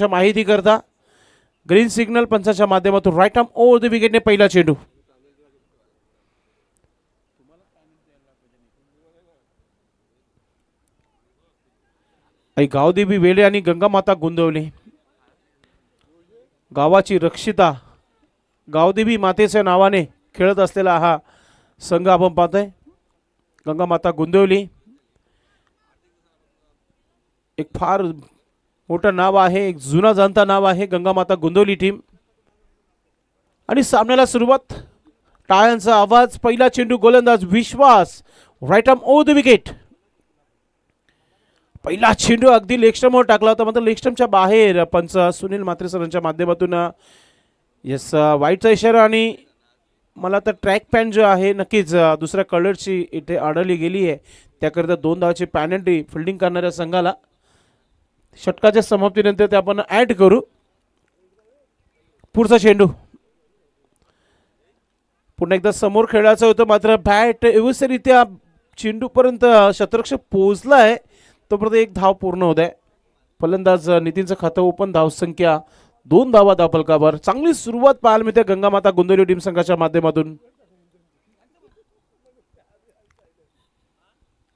माहिती करता green signal पंचाच्या माध्यमातून राईट आर्म ओव्हर द विकेटने पहिला चेंडू. आई गावदेवी वेळे आणि गंगामाता गोंदवले गावाची रक्षिता गावदेवी मातेच्या नावाने खेळत असलेला हा संघ आपण पाहतोय. गंगामाता गोंदवली एक फार मोठं नाव आहे, एक जुना जाणता नाव आहे गंगामाता गोंदवली टीम. आणि सामन्याला सुरुवात, टाळ्यांचा आवाज, पहिला चेंडू गोलंदाज विश्वास right arm over the wicket. पहिला चेंडू अगदी लेगस्टम्पवर टाकला होता, मात्र लेगस्टम्पच्या बाहेर पंच सुनील म्हात्रे सरांच्या माध्यमातून यस वाईटचा इशारा. आणि मला तर ट्रॅक पॅन जो आहे नक्कीच दुसऱ्या कलरची इथे आढळली गेली आहे, त्याकरिता 2 धावाची पॅनल्टी फिल्डिंग करणाऱ्या संघाला. षटकाच्या समाप्तीनंतर ते आपण ॲड करू. पुढचा चेंडू पुन्हा एकदा समोर खेळायचं होतं, मात्र बॅट व्यवस्थितरित्या चेंडूपर्यंत शतरक्षक पोहोचलाय तोपर्यंत 1 धाव पूर्ण होत आहे. फलंदाज नितीनचं खातं ओपन, धावसंख्या 2 धावा धावफलकावर. चांगली सुरुवात पाहायला मिळते गंगामाता गोंदवली टीम संघाच्या माध्यमातून.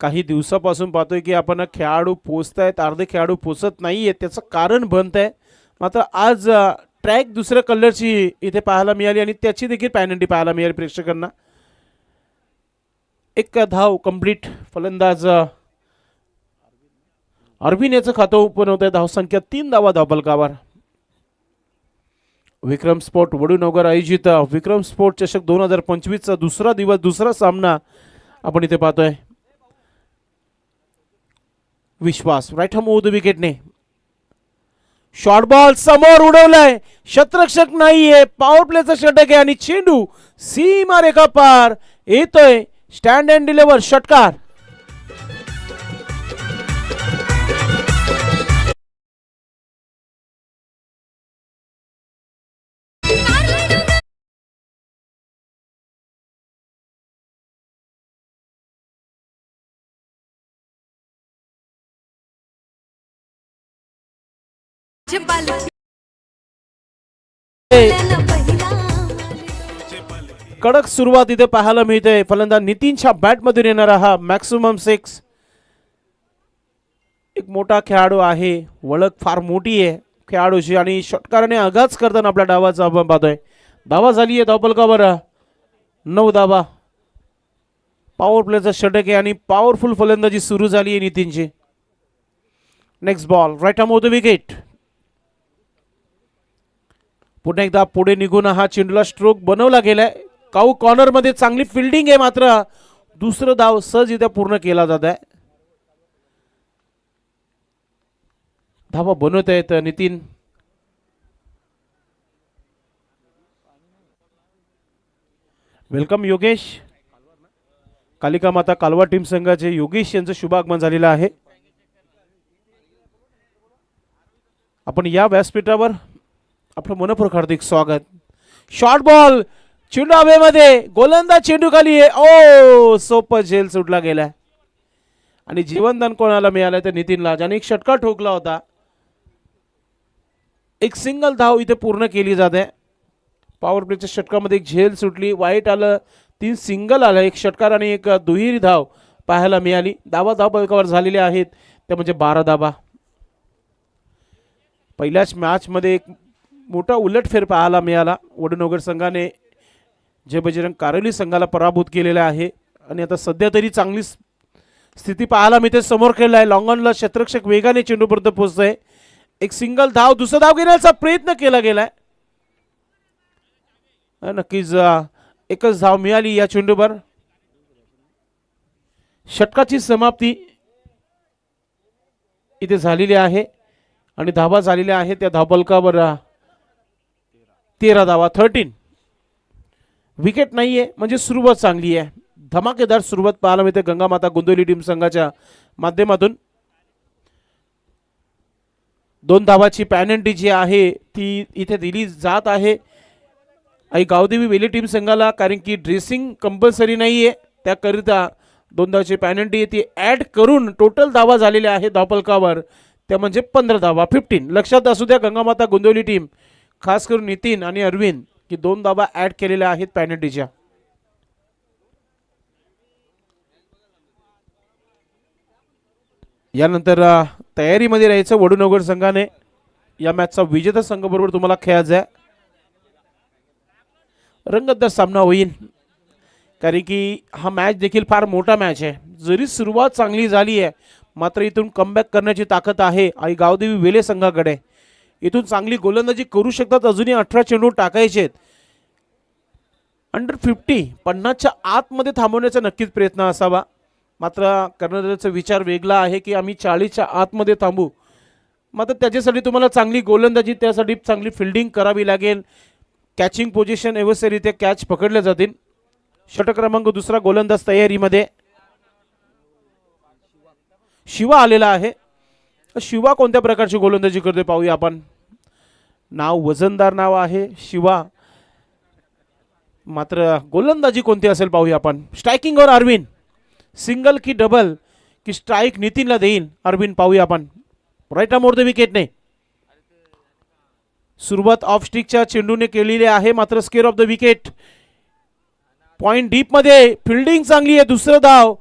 काही दिवसापासून पाहतोय की आपण खेळाडू पोचतायत, अर्धे खेळाडू पोचत नाहीये, त्याचं कारण बनत आहे. मात्र आज ट्रॅक दुसऱ्या कलरची इथे पाहायला मिळाली आणि त्याची देखील पॅनल्टी पाहायला मिळाली प्रेक्षकांना. 1 धाव कंप्लीट. फलंदाज अरविंद याचं खातं ओपन होत आहे, धावसंख्या 3 धावा धावफलकावर. विक्रम स्पोर्ट वडूनगर आयोजित विक्रम स्पोर्ट चषक 2025 चा दुसरा दिवस, दुसरा सामना आपण इथे पाहतोय. विश्वास राईट हॅम ओव्हर द विकेटने शॉर्ट बॉल समोर उडवलाय, शतरक्षक नाहीये, पॉवर प्लेचा षटक आहे आणि चेंडू सीमा रेखा पार येतोय. स्टँड अँड डिलिव्हर षटकार. कडक सुरुवात इथे पाहायला मिळते. फलंदाज नितीनच्या बॅट मधून येणारा हा मॅक्सिमम 6. एक मोठा खेळाडू आहे, ओळख फार मोठी आहे खेळाडूची आणि षटकाराने आघात करताना आपल्या डावाचा आपण पाहतोय. धावा झाली आहे धावफलकावर 9 धावा. पॉवर प्लेचा षटक आहे आणि पॉवरफुल फलंदाजी सुरू झाली आहे नितीनची. Next ball right arm over the wicket. पुन्हा एकदा पुढे निघून हा चेंडूला स्ट्रोक बनवला गेलाय. काऊ कॉर्नर मध्ये चांगली फिल्डिंग आहे, मात्र दुसरं धाव सहज इथे पूर्ण केला जात आहे. धावा बनवत आहेत नितीन. वेलकम योगेश. कालिका माता कालवा टीम संघाचे योगेश यांचं शुभागमन झालेलं आहे. आपण या व्यासपीठावर आपलं मनपूर्वक हार्दिक स्वागत. शॉर्ट बॉल, चेंडू हवेमध्ये, गोलंदाज चेंडू खाली आहे. ओ सोपं झेल सुटला गेलाय आणि जीवनदान कोणाला मिळालं तर नितीनला, ज्याने एक षटकार ठोकला होता. एक सिंगल धाव इथे पूर्ण केली जाते. पॉवर प्लेच्या षटकामध्ये एक झेल सुटली, वाईट आलं, 3 सिंगल आलं, एक षटकार आणि एक दुहेरी धाव पाहायला मिळाली. धावफलकावर झालेले आहेत ते म्हणजे 12 धावा. पहिल्याच मॅचमध्ये एक मोठा उलटफेर पाहायला मिळाला. वडूनगर संघाने जय बजरंग कारली संघाला पराभूत केलेला आहे आणि आता सध्या तरी चांगली स्थिती पाहायला मिळते. समोर खेळलाय, लॉंगॉनला शतरक्षक वेगाने चेंडूपर्यंत पोहोचतोय. एक सिंगल धाव, दुसरा धाव घेण्याचा प्रयत्न केला गेलाय. नक्कीच एकच धाव मिळाली या चेंडूवर. षटकाची समाप्ती इथे झालेली आहे आणि धावा झालेल्या आहेत त्या धावफलकावर 13 धावा, 13. विकेट नाहीये म्हणजे सुरुवात चांगली आहे. धमाकेदार सुरुवात पाहायला मिळते गंगामाता गोंदवली टीम संघाच्या माध्यमातून. 2 धावाची पॅनल्टी जी आहे ती इथे दिली जात आहे आई गावदेवी वेली टीम संघाला, कारण की ड्रेसिंग कंपल्सरी नाहीये, त्याकरिता 2 धावाची पॅनल्टी ती ऍड करून टोटल धावा झालेल्या आहेत धावफलकावर त्या म्हणजे 15 धावा 15. लक्षात असू द्या गंगामाता गोंदिवली टीम, खास करून नितीन आणि अरविंद, की 2 धावा ऍड केलेल्या आहेत पेनल्टीच्या. यानंतर तयारीमध्ये राहायचं वडूनगर संघाने. या मॅचचा विजेता संघ बरोबर तुम्हाला खेळायचा आहे. रंगतदार सामना होईल, कारण की हा मॅच देखील फार मोठा मॅच आहे. जरी सुरुवात चांगली झाली आहे, मात्र इथून कमबॅक करण्याची ताकद आहे आई गावदेवी वेले संघाकडे. इथून चांगली गोलंदाजी करू शकतात. अजूनही 18 चेंडू टाकायचे आहेत. अंडर 50च्या आतमध्ये थांबवण्याचा नक्कीच प्रयत्न असावा. मात्र कर्णधाराचा विचार वेगळा आहे की आम्ही 40च्या आतमध्ये थांबू. मात्र त्याच्यासाठी तुम्हाला चांगली गोलंदाजी, त्यासाठी चांगली फिल्डिंग करावी लागेल. कॅचिंग पोझिशन व्यवस्थितरित्या कॅच पकडल्या जातील. षटक क्रमांक दुसरा गोलंदाज तयारीमध्ये. शिवा आलेला आहे. शिवा कोणत्या प्रकारची गोलंदाजी करतोय पाहूया आपण. नाव वजनदार नाव आहे शिवा, मात्र गोलंदाजी कोणती असेल पाहूया आपण. स्ट्रायकिंग वर अरविंद, सिंगल की डबल की स्ट्राइक नितीनला देईल अरविंद, पाहूया आपण. राईट आर्म ओव्हर द विकेटने सुरुवात ऑफ स्टिकच्या चेंडूने केलेली आहे, मात्र square off the wicket. Point deep मध्ये फिल्डिंग चांगली आहे. दुसरं धाव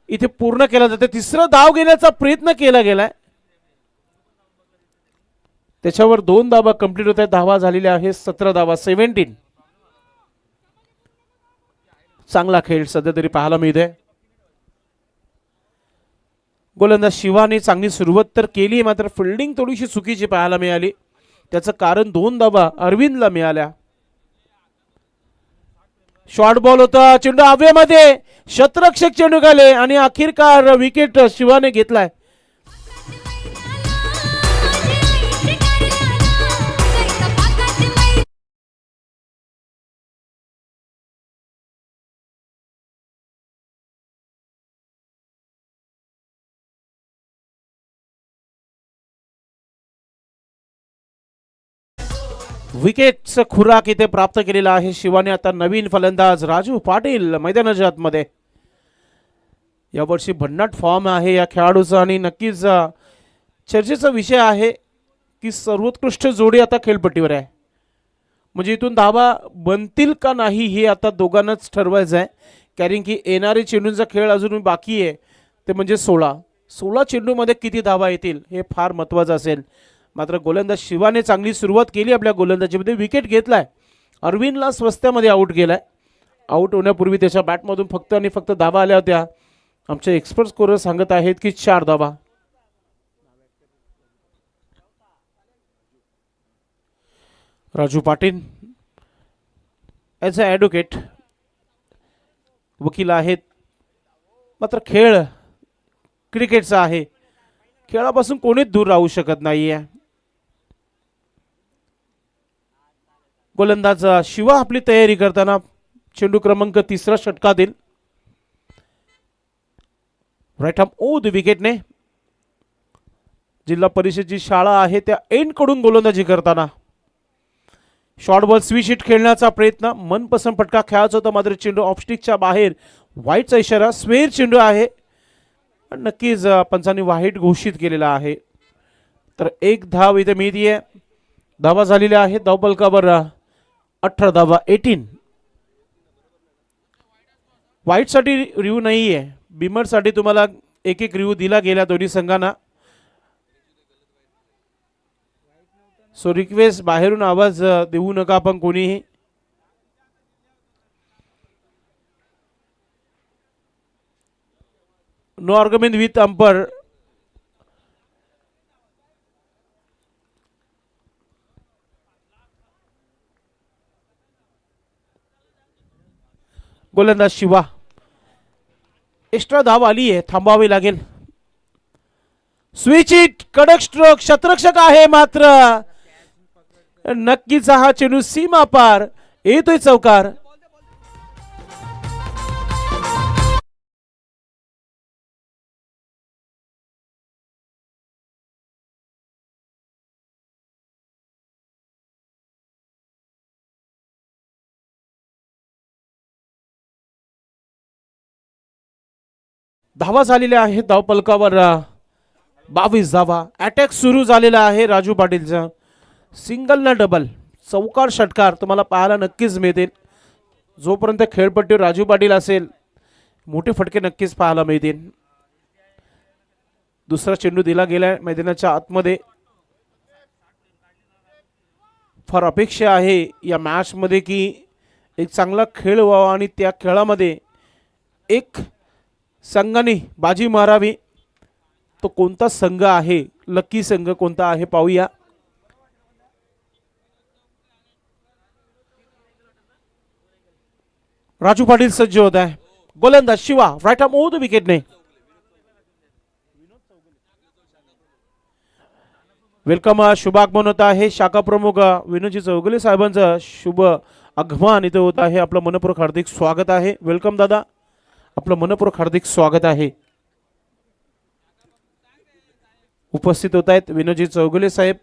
इथे पूर्ण केला जाते. तिसरं धाव घेण्याचा प्रयत्न केला गेलाय, त्याच्यावर 2 धावा कंप्लीट होत आहेत. धावा झालेल्या आहे 17 धावा, 17. चांगला खेळ सध्या तरी पाहायला मिळते. गोलंदाज शिवाने चांगली सुरुवात तर केली, मात्र फिल्डिंग थोडीशी चुकीची पाहायला मिळाली. त्याचं कारण 2 धावा अरविंदला मिळाल्या. शॉर्ट बॉल होता, चेंडू हवेमध्ये, शतरक्षक चेंडू गेले आणि अखेरकार विकेट शिवाने घेतलाय. विकेटचं खुराक इथे प्राप्त केलेला आहे शिवाने. आता नवीन फलंदाज राजू पाटील मैदानाच्या आतमध्ये. यावर्षी भन्नाट फॉर्म आहे या खेळाडूचा आणि नक्कीच चर्चेचा विषय आहे की सर्वोत्कृष्ट जोडी आता खेळपट्टीवर आहे. म्हणजे इथून धावा बनतील का नाही हे आता दोघांनाच ठरवायचं आहे, कारण की येणारे चेंडूंचा खेळ अजून बाकी आहे. ते म्हणजे 16 चेंडूमध्ये किती धावा येतील हे फार महत्त्वाचं असेल. मात्र गोलंदाज शिवाने चांगली सुरुवात केली आपल्या गोलंदाजीमध्ये. विकेट घेतलाय. अरविंदला स्वस्त्यामध्ये आउट केलाय. आउट होण्यापूर्वी त्याच्या बॅटमधून फक्त आणि फक्त धावा आल्या होत्या. आमचे एक्सपर्ट स्कोरर सांगत आहेत की 4 धावा. Raju Patil as a advocate वकील आहेत, मात्र खेळ क्रिकेटचा आहे. खेळापासून कोणीच दूर राहू शकत नाहीये. गोलंदाज शिवा आपली तयारी करताना चेंडू क्रमांक 3 षटकातील. राईट आर्म ओव्हर द विकेटने. जिल्हा परिषदेची शाळा आहे त्या एंड कडून गोलंदाजी करताना शॉर्ट बॉल स्विच हिट खेळण्याचा प्रयत्न. मनपसंत फटका खेळायचा होता, मात्र चेंडू ऑफस्टिकच्या बाहेर. व्हाईटचा इशारा, स्वेअर चेंडू आहे. नक्कीच पंचांनी वाईट घोषित केलेला आहे. तर 1 धाव इथे मिळतीये. धावा झालेल्या आहेत धावपलकावर 18 धावा, 18. व्हाईटसाठी रिव्ह्यू नाही आहे, बिमरसाठी तुम्हाला एक रिव्ह्यू दिला गेला दोन्ही संघांना. सो रिक्वेस्ट बाहेरून आवाज देऊ नका आपण कोणीही. No argument with umpire. गोलंदाज शिवा. एक्स्ट्रा धाव आली आहे, थांबावी लागेल. स्विच हिट, कडक स्ट्रोक, शतरक्षक आहे, मात्र नक्कीच हा चेंडू सीमा पार. येतोय चौकार. धावा झालेल्या आहेत धावपलकावर 22 धावा. अटॅक सुरू झालेला आहे राजू पाटीलचा. सिंगल ना डबल, चौकार षटकार तुम्हाला पाहायला नक्कीच मिळतील. जोपर्यंत खेळपट्टीवर राजू पाटील असेल मोठे फटके नक्कीच पाहायला मिळतील. दुसरा चेंडू दिला गेलाय मैदानाच्या आतमध्ये. फार अपेक्षा आहे या मॅच मध्ये की एक चांगला खेळ व्हावा आणि त्या खेळामध्ये एक संघाने बाजी मारावी. तो कोणता संघ आहे, लकी संघ कोणता आहे पाहूया. राजू पाटील सज्ज होत आहे. गोलंदाज Shiva right arm over the विकेटने. वेलकम शुभागमन होत आहे. शाखा प्रमुख विनोदजी चौगुले साहेबांचा शुभ आगमन इथे होत आहे. आपलं मनपूर्वक हार्दिक स्वागत आहे. वेलकम दादा, आपलं मनपूर्वक हार्दिक स्वागत आहे. उपस्थित होत आहेत विनोदजी चौगुले साहेब.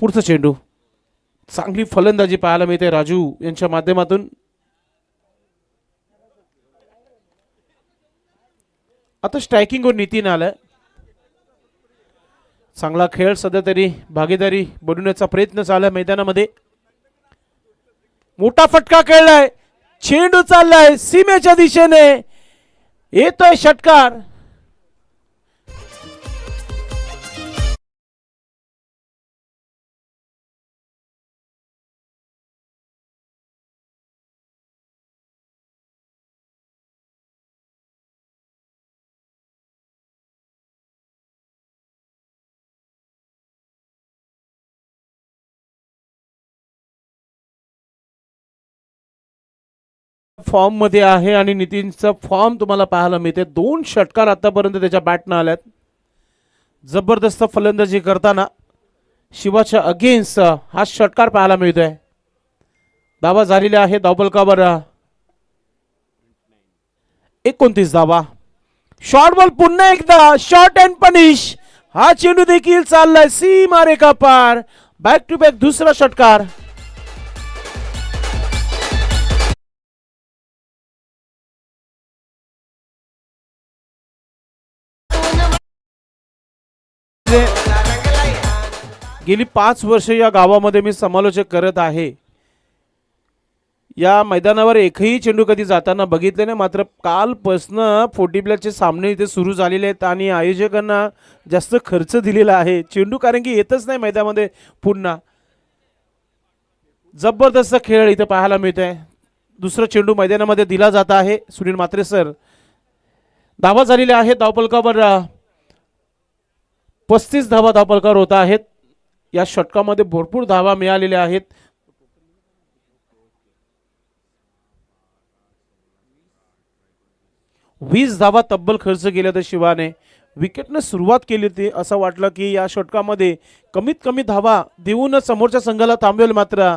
पुढचा चेंडू, चांगली फलंदाजी पाहायला मिळते राजू यांच्या माध्यमातून. आता स्ट्रायकिंगवर नितीन आलाय. चांगला खेळ सध्या तरी भागीदारी बनवण्याचा प्रयत्न चाललाय मैदानामध्ये. मोठा फटका खेळलाय, चेंडू चाललाय सीमेच्या दिशेने, येतोय षटकार. फॉर्म मध्ये आहे आणि नितीनचा फॉर्म तुम्हाला पाहायला मिळते. 2 षटकार आतापर्यंत त्याच्या बॅटनं आल्यात. जबरदस्त फलंदाजी करताना शिवाच्या अगेन्स्ट हा षटकार पाहायला मिळतोय. धावा झालेल्या आहे धावफलकावर 29 धावा. शॉर्ट बॉल पुन्हा एकदा शॉर्ट अँड पनिश. हा चेंडू देखील चाललाय सीमा रेखा पार. बॅक टू बॅक दुसरा षटकार. गेली 5 वर्ष या गावामध्ये मी समालोचक करत आहे. या मैदानावर एकही चेंडू कधी जाताना बघितले नाही. मात्र कालपासून 40 प्लसचे सामने इथे सुरू झालेले आहेत आणि आयोजकांना जास्त खर्च दिलेला आहे. चेंडू कारण की येतच नाही मैदानामध्ये पुन्हा. जबरदस्त खेळ इथे पाहायला मिळतोय. दुसरा चेंडू मैदानामध्ये दिला जात आहे. सुनील म्हात्रे सर. धावा झालेल्या आहेत धावफलकावर 35 धावा धावफलकावर होत आहेत. या षटकामध्ये भरपूर धावा मिळालेल्या आहेत. वीस धावा तब्बल खर्च केल्या तर शिवाने विकेटने सुरुवात केली होती. असं वाटलं की या षटकामध्ये कमीत कमी धावा देऊनच समोरच्या संघाला थांबवेल. मात्र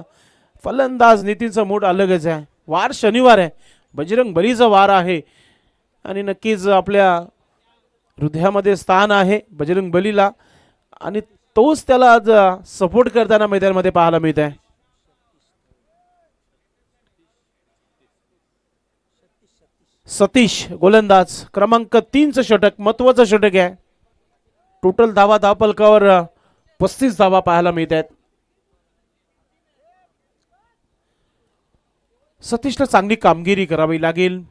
फलंदाज नितीनचा मूड अलगच आहे. वार शनिवार आहे, बजरंग बलीचा वार आहे आणि नक्कीच आपल्या हृदयामध्ये स्थान आहे बजरंग बलीला आणि तोच त्याला आज सपोर्ट करताना मैदानामध्ये पाहायला मिळत आहे. सतीश गोलंदाज क्रमांक 3चं षटक महत्वाचं षटक आहे. टोटल धावा धावफलकावर 35 धावा पाहायला मिळत आहेत. सतीशला चांगली कामगिरी करावी लागेल.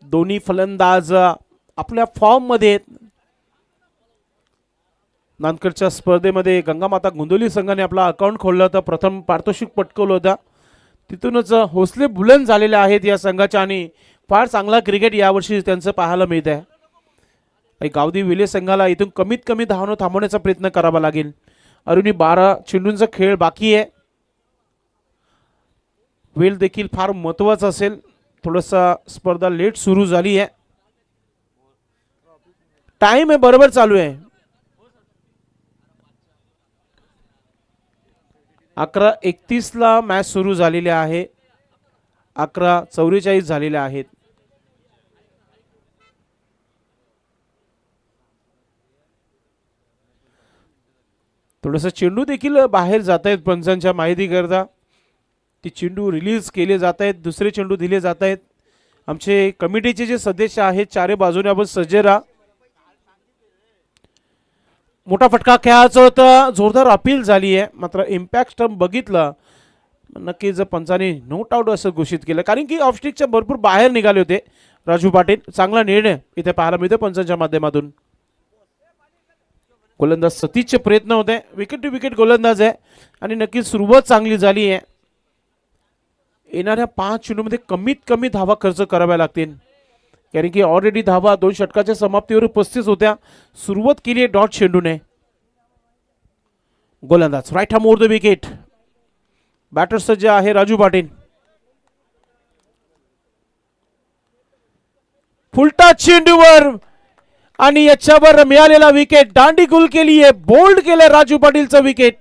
दोन्ही फलंदाज आपल्या फॉर्म मध्ये आहेत. नांदकडच्या स्पर्धेमध्ये गंगामाता गोंदवली संघाने आपला अकाउंट खोललं होतं, प्रथम पारितोषिक पटकवलं होतं. तिथूनच हौसले बुलंद झालेले आहेत या संघाच्या आणि फार चांगला क्रिकेट यावर्षी त्यांचं पाहायला मिळत आहे. गावदी विले संघाला इथून कमीत कमी धावणं थांबवण्याचा प्रयत्न करावा लागेल. अरुणी 12 चेंडूंचा खेळ बाकी आहे. वेळ देखील फार महत्वाचा असेल. थोडंसं स्पर्धा लेट सुरू झाली आहे. टाइम आहे बरोबर चालू आहे. 11:31 ला मॅच सुरू झालेली आहे. 11:44 झालेल्या आहेत. थोडंसं चेंडू देखील बाहेर जात आहेत पंचांच्या माहिती करता. ती चेंडू रिलीज केले जात आहेत, दुसरे चेंडू दिले जात आहेत. आमचे कमिटीचे जे सदस्य आहेत चारे बाजूने आपण सज्ज राहा. मोठा फटका खेळायचा होता, जोरदार अपील झाली आहे, मात्र इम्पॅक्ट स्टंप बघितलं नक्कीच पंचाने नोट आउट असं घोषित केलं, कारण की ऑफस्टिकच्या भरपूर बाहेर निघाले होते राजू पाटील. चांगला निर्णय इथे पाहायला मिळतो पंचांच्या माध्यमातून. गोलंदाज सतीशचे प्रयत्न होते, विकेट टू विकेट गोलंदाज आहे आणि नक्कीच सुरुवात चांगली झाली आहे. येणाऱ्या 5 चेंडूमध्ये कमीत कमी धावा खर्च कराव्या लागतील, कारण की ऑलरेडी धावा 2 षटकाच्या समाप्तीवर 35 होत्या. सुरुवात केली आहे डॉट चेंडूने. गोलंदाज right arm over the wicket. Batter सज्ज आहे राजू पाटील. फुलटा चेंडूवर आणि याच्यावर मिळालेला विकेट दांडी गुल केली आहे, बोल्ड केलं राजू पाटीलचं विकेट.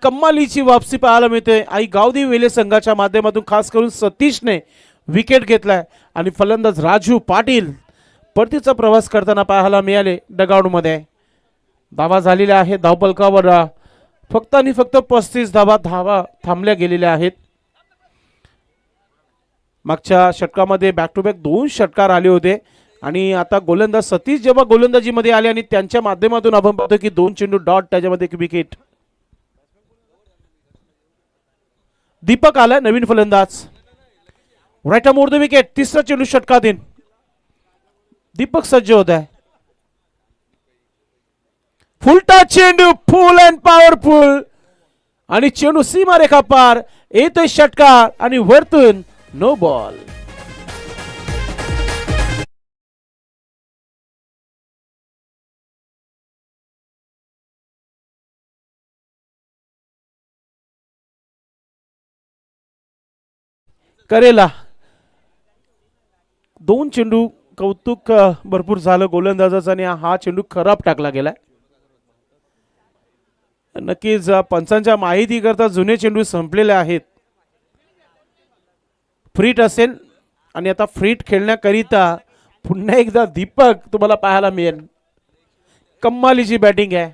कम्मालीची वापसी पाहायला मिळते आई गावदी वेले संघाच्या माध्यमातून. खास करून सतीशने विकेट घेतलाय आणि फलंदाज राजू पाटील परतीचा प्रवास करताना पाहायला मिळाले डगआउट मध्ये. धावा झालेल्या आहेत धावपलकावर फक्त आणि फक्त 35 धावा थांबल्या गेलेल्या आहेत. मागच्या षटकामध्ये बॅक टू बॅक 2 षटकार आले होते आणि आता गोलंदाज सतीश जेव्हा गोलंदाजीमध्ये आले आणि त्यांच्या माध्यमातून आपण पाहतो की 2 चेंडू डॉट, त्याच्यामध्ये एक विकेट. दीपक आला नवीन फलंदाज. Right arm over the wicket. तिसरा चेंडू षटकात येईल. दीपक सज्ज होत आहे. फुलटा चेंडू, फुल अँड पॉवरफुल आणि चेंडू सीमारेखा पार. येतोय षटकार आणि वरतून नो बॉल. करेला 2 चेंडू कौतुक भरपूर झालं गोलंदाजाचं आणि हा चेंडू खराब टाकला गेलाय. नक्कीच पंचांच्या माहिती करता जुने चेंडू संपलेले आहेत. फ्रीट असेल आणि आता फ्रीट खेळण्याकरिता पुन्हा एकदा दीपक तुम्हाला पाहायला मिळेल. कम्मालीची बॅटिंग आहे,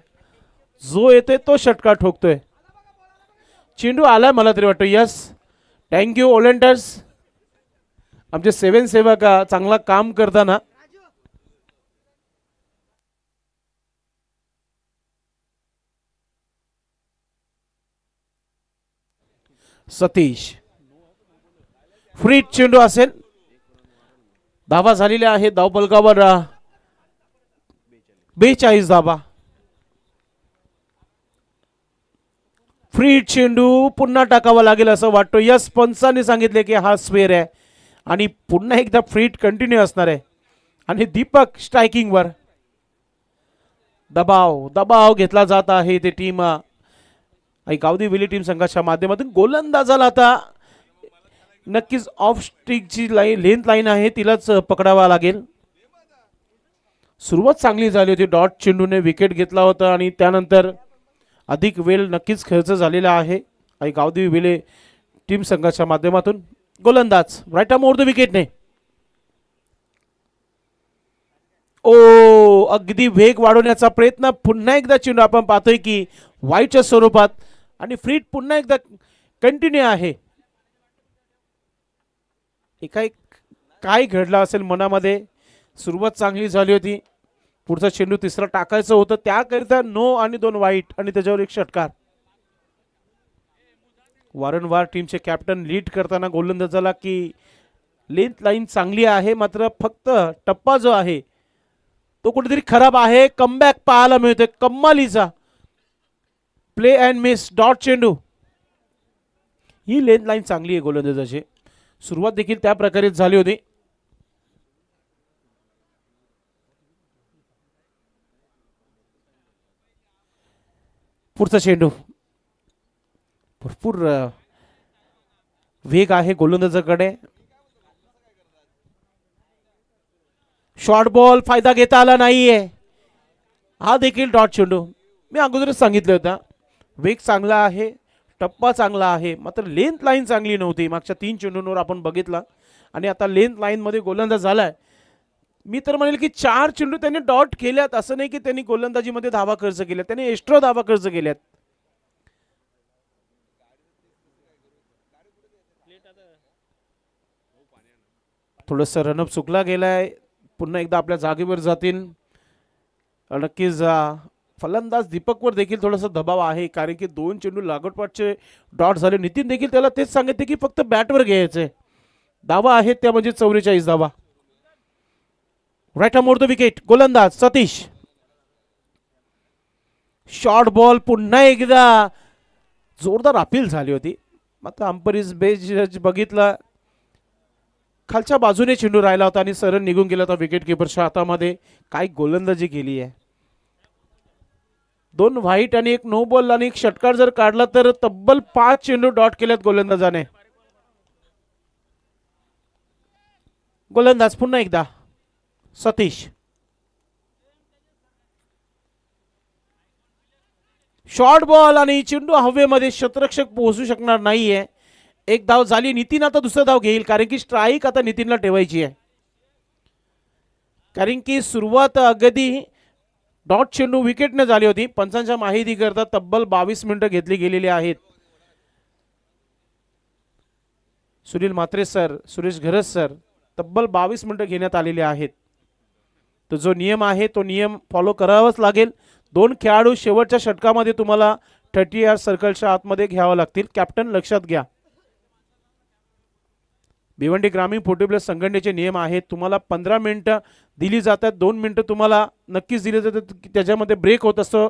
जो येतोय तो षटकार ठोकतोय. चेंडू आलाय मला तरी वाटतं. यस, थँक्यू ओलेंडर्स, आमचे 7 सेवक चांगला काम करताना. सतीश फ्रीट चेंडू असेल. धावा झालेल्या आहेत धावपलकावर 42 धावा. फ्रीट चेंडू पुन्हा टाकावा लागेल असं वाटतं. यस, पंचांनी सांगितले की हा स्क्वेअर आहे आणि पुन्हा एकदा फ्रीट कंटिन्यू असणार आहे. आणि दीपक स्ट्रायकिंगवर. दबाव घेतला जात आहे ते टीम आई गावदी वेली टीम संघाच्या माध्यमातून. गोलंदाजाला आता नक्कीच ऑफ स्टिकची लेंथ लाईन आहे तिलाच पकडावा लागेल. सुरुवात चांगली झाली होती, डॉट चेंडूने विकेट घेतला होता आणि त्यानंतर अधिक वेळ नक्कीच खर्च झालेला आहे आई गावदी वेले टीम संघाच्या माध्यमातून. गोलंदाज राईट आर्म ओव्हर द विकेटने. ओ, अगदी वेग वाढवण्याचा प्रयत्न. पुन्हा एकदा चेंडू आपण पाहतोय की वाईटच्या स्वरूपात आणि फ्रीट पुन्हा एकदा कंटिन्यू आहे. एकाएक काय घडलं असेल मनामध्ये. सुरुवात चांगली झाली होती, पुढचा चेंडू तिसरा टाकायचं होतं, त्याकरिता नो आणि 2 वाईट आणि त्याच्यावर एक षटकार. वारंवार टीमचे कॅप्टन लीड करताना गोलंदाजाला की लेंथ लाईन चांगली आहे, मात्र फक्त टप्पा जो आहे तो कुठेतरी खराब आहे. कमबॅक पाहायला मिळतोय कम्मालीचा. प्ले अँड मिस डॉट चेंडू. ही लेंथ लाईन चांगली आहे गोलंदाजाची. सुरुवात देखील त्या प्रकारेच झाली होती. पुढचा चेंडू भरपूर वेग आहे गोलंदाजाकडे. शॉर्ट बॉल फायदा घेता आला नाहीये. हा देखील डॉट चेंडू. मी अगोदरच सांगितलं होतं वेग चांगला आहे, टप्पा चांगला आहे, मात्र लेंथ लाईन चांगली नव्हती. मागच्या 3 चेंडूंवर आपण बघितला आणि आता लेंथ लाईन मध्ये गोलंदाज झालाय. मी तर म्हणेल की 4 चेंडू त्यांनी डॉट केल्यात. असं नाही की त्यांनी गोलंदाजीमध्ये धावा खर्च केल्यात, त्यांनी एक्स्ट्रा धावा खर्च केल्यात. थोडंसं रनअप चुकला गेलाय. पुन्हा एकदा आपल्या जागेवर जातील. नक्कीच फलंदाज दीपकवर देखील थोडासा दबाव आहे, कारण की 2 चेंडू लागोपाठचे डॉट झाले. नितीन देखील त्याला तेच सांगितले की फक्त बॅटवर घ्यायचे. धावा आहेत त्या म्हणजे 44 धावा. राईट मोडतो विकेट. गोलंदाज सतीश. शॉर्ट बॉल पुन्हा एकदा जोरदार अपील झाली होती. मात्र अंपायर्स बेंच बघितला खालच्या बाजूने चेंडू राहिला होता आणि सरळ निघून गेला होता विकेट किपरच्या हातामध्ये. काय गोलंदाजी केली आहे. 2 व्हाईट आणि 1 नो बॉल आणि 1 षटकार जर काढला तर तब्बल 5 चेंडू डॉट केल्यात गोलंदाजाने. गोलंदाज पुन्हा एकदा सतीश. शॉर्ट बॉल आणि चेंडू हवेमध्ये. क्षेत्ररक्षक पोहोचू शकणार नाहीये. 1 धाव झाली. नितीन आता दुसरा धाव घेईल, कारण की स्ट्राईक आता नितीनला ठेवायची आहे. कारण की सुरुवात अगदी डॉट चेंडू विकेटने झाली होती. पंचांच्या माहिती करता तब्बल 22 मिनिटं घेतली गेलेली आहेत. सुनील म्हात्रे सर, सुरेश घरत सर, तब्बल 22 मिनिटं घेण्यात आलेले आहेत. तो जो नियम आहे तो नियम फॉलो करावाच लागेल. 2 खेळाडू शेवटच्या षटकामध्ये तुम्हाला 30 यार्ड सर्कलच्या आतमध्ये घ्यावं लागतील. कॅप्टन लक्षात घ्या. भिवंडी ग्रामीण फुटबॉल संघटनेचे नियम आहेत. तुम्हाला 15 मिनिटं दिली जातात. 2 मिनिटं तुम्हाला नक्कीच दिली जातात. त्याच्यामध्ये ब्रेक होत असतो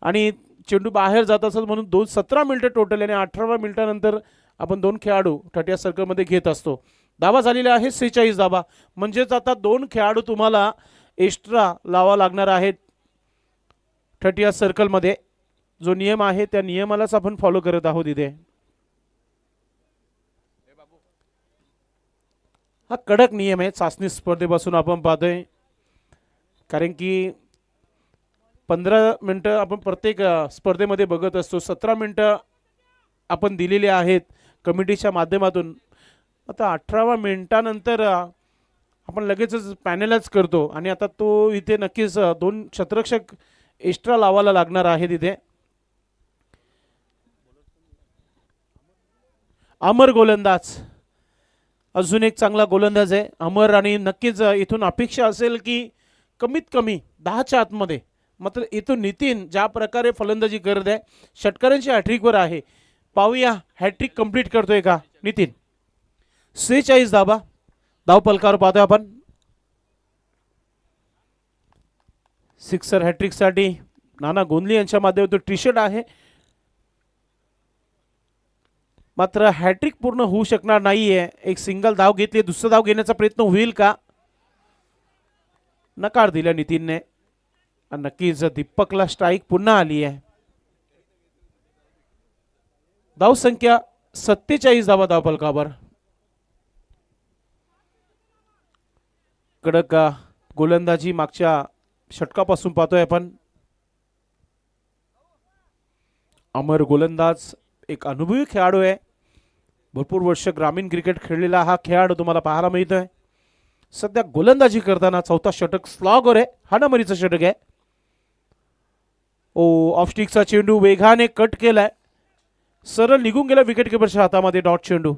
आणि चेंडू बाहेर जात असत, म्हणून 17 मिनिटं टोटल आणि 18व्या मिनिटानंतर आपण 2 खेळाडू 30 सर्कलमध्ये घेत असतो. धावा झालेल्या आहेत 46 धावा. म्हणजेच आता 2 खेळाडू तुम्हाला एक्स्ट्रा लावा लागणार आहेत 30 सर्कलमध्ये. जो नियम आहे त्या नियमालाच आपण फॉलो करत आहोत इथे. हा कडक नियम आहे. चाचणी स्पर्धेपासून आपण पाहतोय, कारण की 15 मिनिटं आपण प्रत्येक स्पर्धेमध्ये बघत असतो. 17 मिनिटं आपण दिलेले आहेत कमिटीच्या माध्यमातून. आता 18व्या मिनिटानंतर आपण लगेचच पॅनलच करतो आणि आता तो इथे नक्कीच 2 क्षेत्ररक्षक एक्स्ट्रा लावायला लागणार आहेत इथे. अमर गोलंदाज अजून एक चांगला गोलंदाज आहे अमर, आणि नक्कीच इथून अपेक्षा असेल की कमीत कमी 10च्या आतमध्ये. मात्र इथून नितीन ज्या प्रकारे फलंदाजी करत आहे, षटकारांची हॅट्रिकवर आहे. पाहूया हॅट्रिक कंप्लीट करतोय का नितीन. 46 धावा. धाव पलकावर पाहतोय आपण. सिक्सर हॅट्रिकसाठी नाना गोंदली यांच्या माध्यमातून टी शर्ट आहे. मात्र हॅट्रिक पूर्ण होऊ शकणार नाहीये. एक सिंगल धाव घेतली. दुसरा धाव घेण्याचा प्रयत्न होईल का. नकार दिला नितीनने. नक्कीच दीपकला स्ट्राईक पुन्हा आली आहे. धाव संख्या 47 धावा धावफलकावर. कडक गोलंदाजी मागच्या षटकापासून पाहतोय आपण. अमर गोलंदाज एक अनुभवी खेळाडू आहे. भरपूर वर्ष ग्रामीण क्रिकेट खेळलेला हा खेळाडू तुम्हाला पाहायला मिळतोय. सध्या गोलंदाजी करताना 4था षटक स्लॉगर आहे. हाणामारीचं षटक आहे. ऑफ स्टिकचा चेंडू वेगाने कट केलाय. सरळ निघून गेला विकेट किपरच्या हातामध्ये. डॉट चेंडू.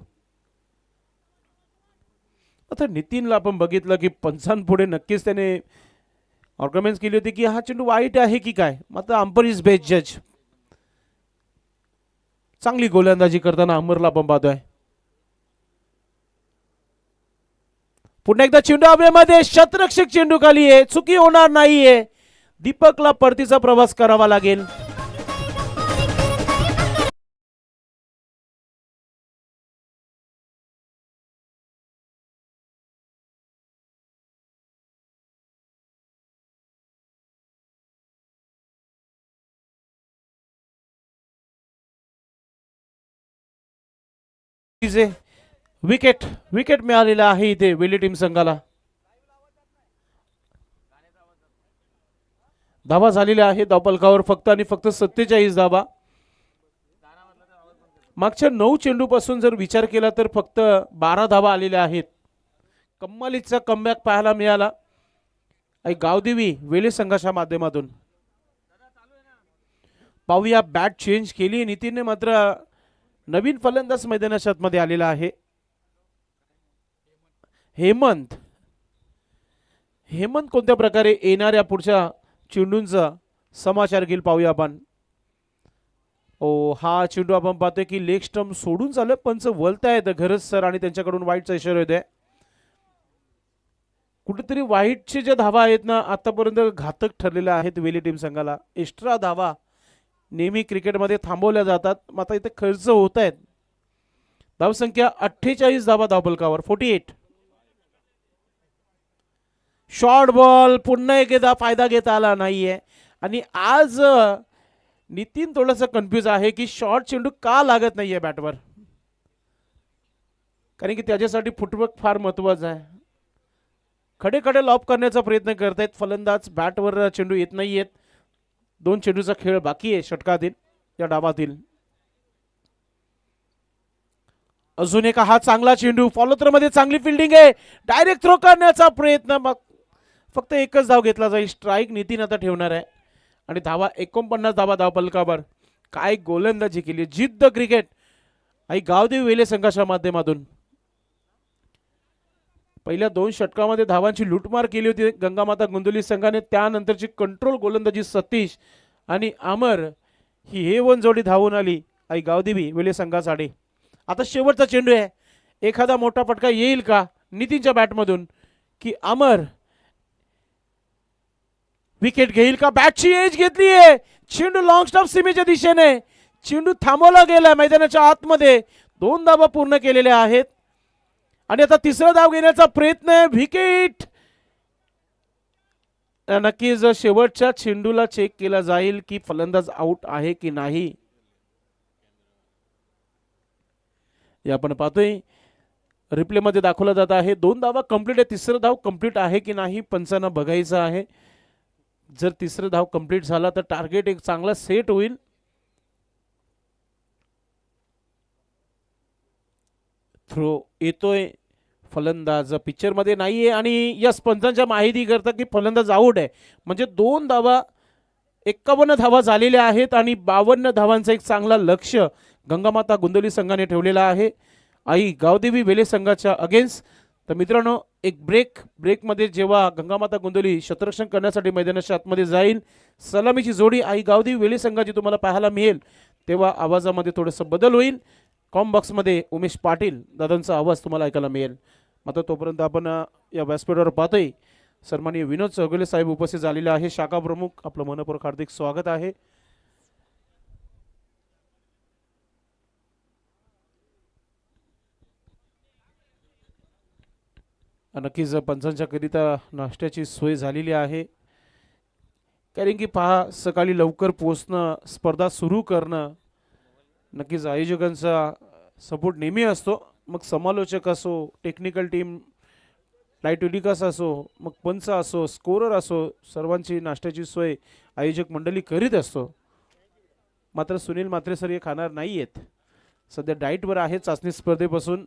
आता नितीनला आपण बघितलं की पंचांपुढे नक्कीच त्याने ऑर्गनाइज केली होती की हा चेंडू वाईट आहे की काय. मात्र अंपायर्स बेंच जज चांगली गोलंदाजी करताना अमरला आपण पाहतोय. पुन्हा एकदा चेंडू हवेमध्ये. क्षेत्ररक्षक चेंडू खाली आहे. चुकी होणार नाहीये. दीपकला परतीचा प्रवास करावा लागेल. विकेट विकेट मिळालेला आहे इथे वेली टीम संघाला. धावा झालेल्या आहे धावफलकावर फक्त आणि फक्त 47 धावा. मागच्या 9 चेंडूपासून जर विचार केला तर फक्त 12 धावा आलेल्या आहेत. कम्मालीचा कमबॅक पाहायला मिळाला आणि गावदेवी वेले संघाच्या माध्यमातून. पाहूया बॅट चेंज केली नितीनने मात्र. नवीन फलंदाज मैदानाच्या आतमध्ये आलेला आहे हेमंत. हेमंत कोणत्या प्रकारे येणाऱ्या पुढच्या चेंडूंचा समाचार घेईल पाहूया आपण. ओ हा चेंडू आपण पाहतोय की लेग स्टंप सोडून चालू पंच वलतायत घरज सर आणि त्यांच्याकडून वाईटचा इशारा येतोय. कुठेतरी वाईटचे जे धावा आहेत ना आतापर्यंत घातक ठरलेल्या आहेत वेली टीम संघाला. एक्स्ट्रा धावा नेहमी क्रिकेटमध्ये थांबवल्या जातात मात्र इथे खर्च होत आहेत. धावसंख्या 48 धावा धावफलकावर 48. शॉर्ट बॉल पुन्हा एकदा फायदा घेता आला नाहीये आणि आज नितीन थोडंसं कन्फ्यूज आहे की शॉर्ट चेंडू का लागत नाहीये बॅटवर. कारण की त्याच्यासाठी फुटवर्क फार महत्वाचं आहे. खडे खडे लॉप करण्याचा प्रयत्न करतायत फलंदाज. बॅटवर चेंडू येत नाहीयेत. 2 चेंडूचा खेळ बाकी आहे षटकातील या डावातील. अजून एक हा चांगला चेंडू फॉलो थ्रो मध्ये चांगली फिल्डिंग आहे. डायरेक्ट थ्रो करण्याचा प्रयत्न मग फक्त एकच धाव घेतला जाईल. स्ट्राईक नितीन आता ठेवणार आहे आणि धावा 49 धावा धावफलकावर. काय गोलंदाजी केली जिद्द क्रिकेट आणि गावदेवी वेले संघाच्या माध्यमातून. पहिल्या 2 षटकामध्ये धावांची लुटमार केली होती गंगामाता गोंदवली संघाने. त्यानंतरची कंट्रोल गोलंदाजी सतीश आणि अमर ही हे 1 जोडी धावून आली आणि गावदेवी वेले संघासाठी. आता शेवटचा चेंडू आहे. एखादा मोठा फटका येईल का नितीनच्या बॅटमधून की अमर विकेट घेईल का. बॅटची एज घेतली आहे. चेंडू लॉंग स्टॉप सीमेच्या दिशेने. चेंडू थांबवला गेला मैदानाच्या आतमध्ये. 2 धावा पूर्ण केलेल्या आहेत आणि आता तिसरा धाव घेण्याचा प्रयत्न आहे. विकेट नक्कीच शेवटच्या चेंडूला चेक केला जाईल की फलंदाज आउट आहे की नाही. हे आपण पाहतोय रिप्ले मध्ये दाखवला जात आहे. 2 धावा कंप्लीट आहे. तिसरा धाव कंप्लीट आहे की नाही पंचांना बघायचं आहे. जर तिसरा धाव कंप्लीट झाला तर टार्गेट एक चांगला सेट होईल. थ्रो येतोय. फलंदाज पिक्चर मध्ये नाहीये आणि यस पंचांच्या माहिती करता की फलंदाज आउट आहे. म्हणजे 2 धावा 51 धावा झालेल्या आहेत आणि 52 धावांचा एक चांगला लक्ष गंगामाता गोंदवली संघाने ठेवलेला आहे आई गावदेवी वेले संघाच्या अगेन्स्ट. तर मित्रांनो एक ब्रेकमध्ये जेव्हा गंगामाता गोंदवली क्षेत्ररक्षण करण्यासाठी मैदानाच्या आतमध्ये जाईल सलामीची जोडी आई गावदेवी वेले संघाची तुम्हाला पाहायला मिळेल तेव्हा आवाजामध्ये थोडंसं बदल होईल. कॉम बॉक्समध्ये उमेश पाटील दादांचा आवाज तुम्हाला ऐकायला मिळेल. मात्र तोपर्यंत आपण या व्यासपीठावर पाहतोय सन्माननीय विनोद चौगुले साहेब उपस्थित झालेले आहे. शाखा प्रमुख आपलं मनपूर्वक हार्दिक स्वागत आहे. नक्कीच पंचांच्या करिता नाश्त्याची सोय झालेली आहे. कारण की पहा सकाळी लवकर पोहोचणं स्पर्धा सुरू करणं नक्कीच आयोजकांचा सपोर्ट नेहमी असतो. मग समालोचक असो टेक्निकल टीम लाईट टेलिकास्ट असो मग पंच असो स्कोरर असो सर्वांची नाश्त्याची सोय आयोजक मंडळी करीत असतो. मात्र सुनील म्हात्रे सर हे खाणार नाही आहेत. सध्या डाईटवर आहे चाचणी स्पर्धेपासून.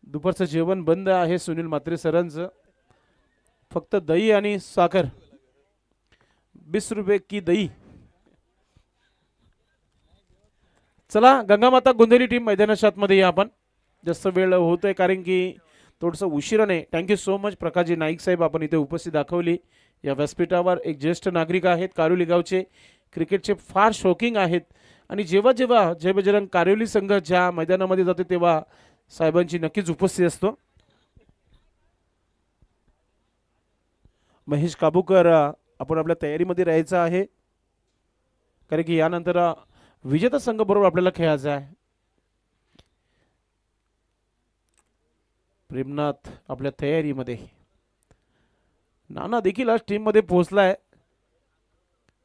दुपारचं जेवण बंद आहे सुनील म्हात्रे सरांचं. फक्त दही आणि साखर 20 रुपये की दही. चला गंगामाता गोंधळी टीम मैदानाच्या आतमध्ये या. आपण जास्त वेळ होतोय कारण की थोडंसं उशिराने. थँक्यू सो मच प्रकाशजी नाईक साहेब आपण इथे उपस्थित दाखवली या व्यासपीठावर. एक ज्येष्ठ नागरिक आहेत कारोली गावचे क्रिकेटचे फार शौकिंग आहेत आणि जेव्हा जेव्हा जय बजरंग कारोली संघ ज्या मैदानामध्ये जाते तेव्हा साहेबांची नक्कीच उपस्थिती असतो. महेश काबूकर आपण आपल्या तयारीमध्ये राहायचं आहे कारण की यानंतर विजेता संघ बरोबर आपल्याला खेळायचं आहे. प्रेमनाथ आपल्या तयारीमध्ये. नाना देखील आज टीम मध्ये पोहोचलाय.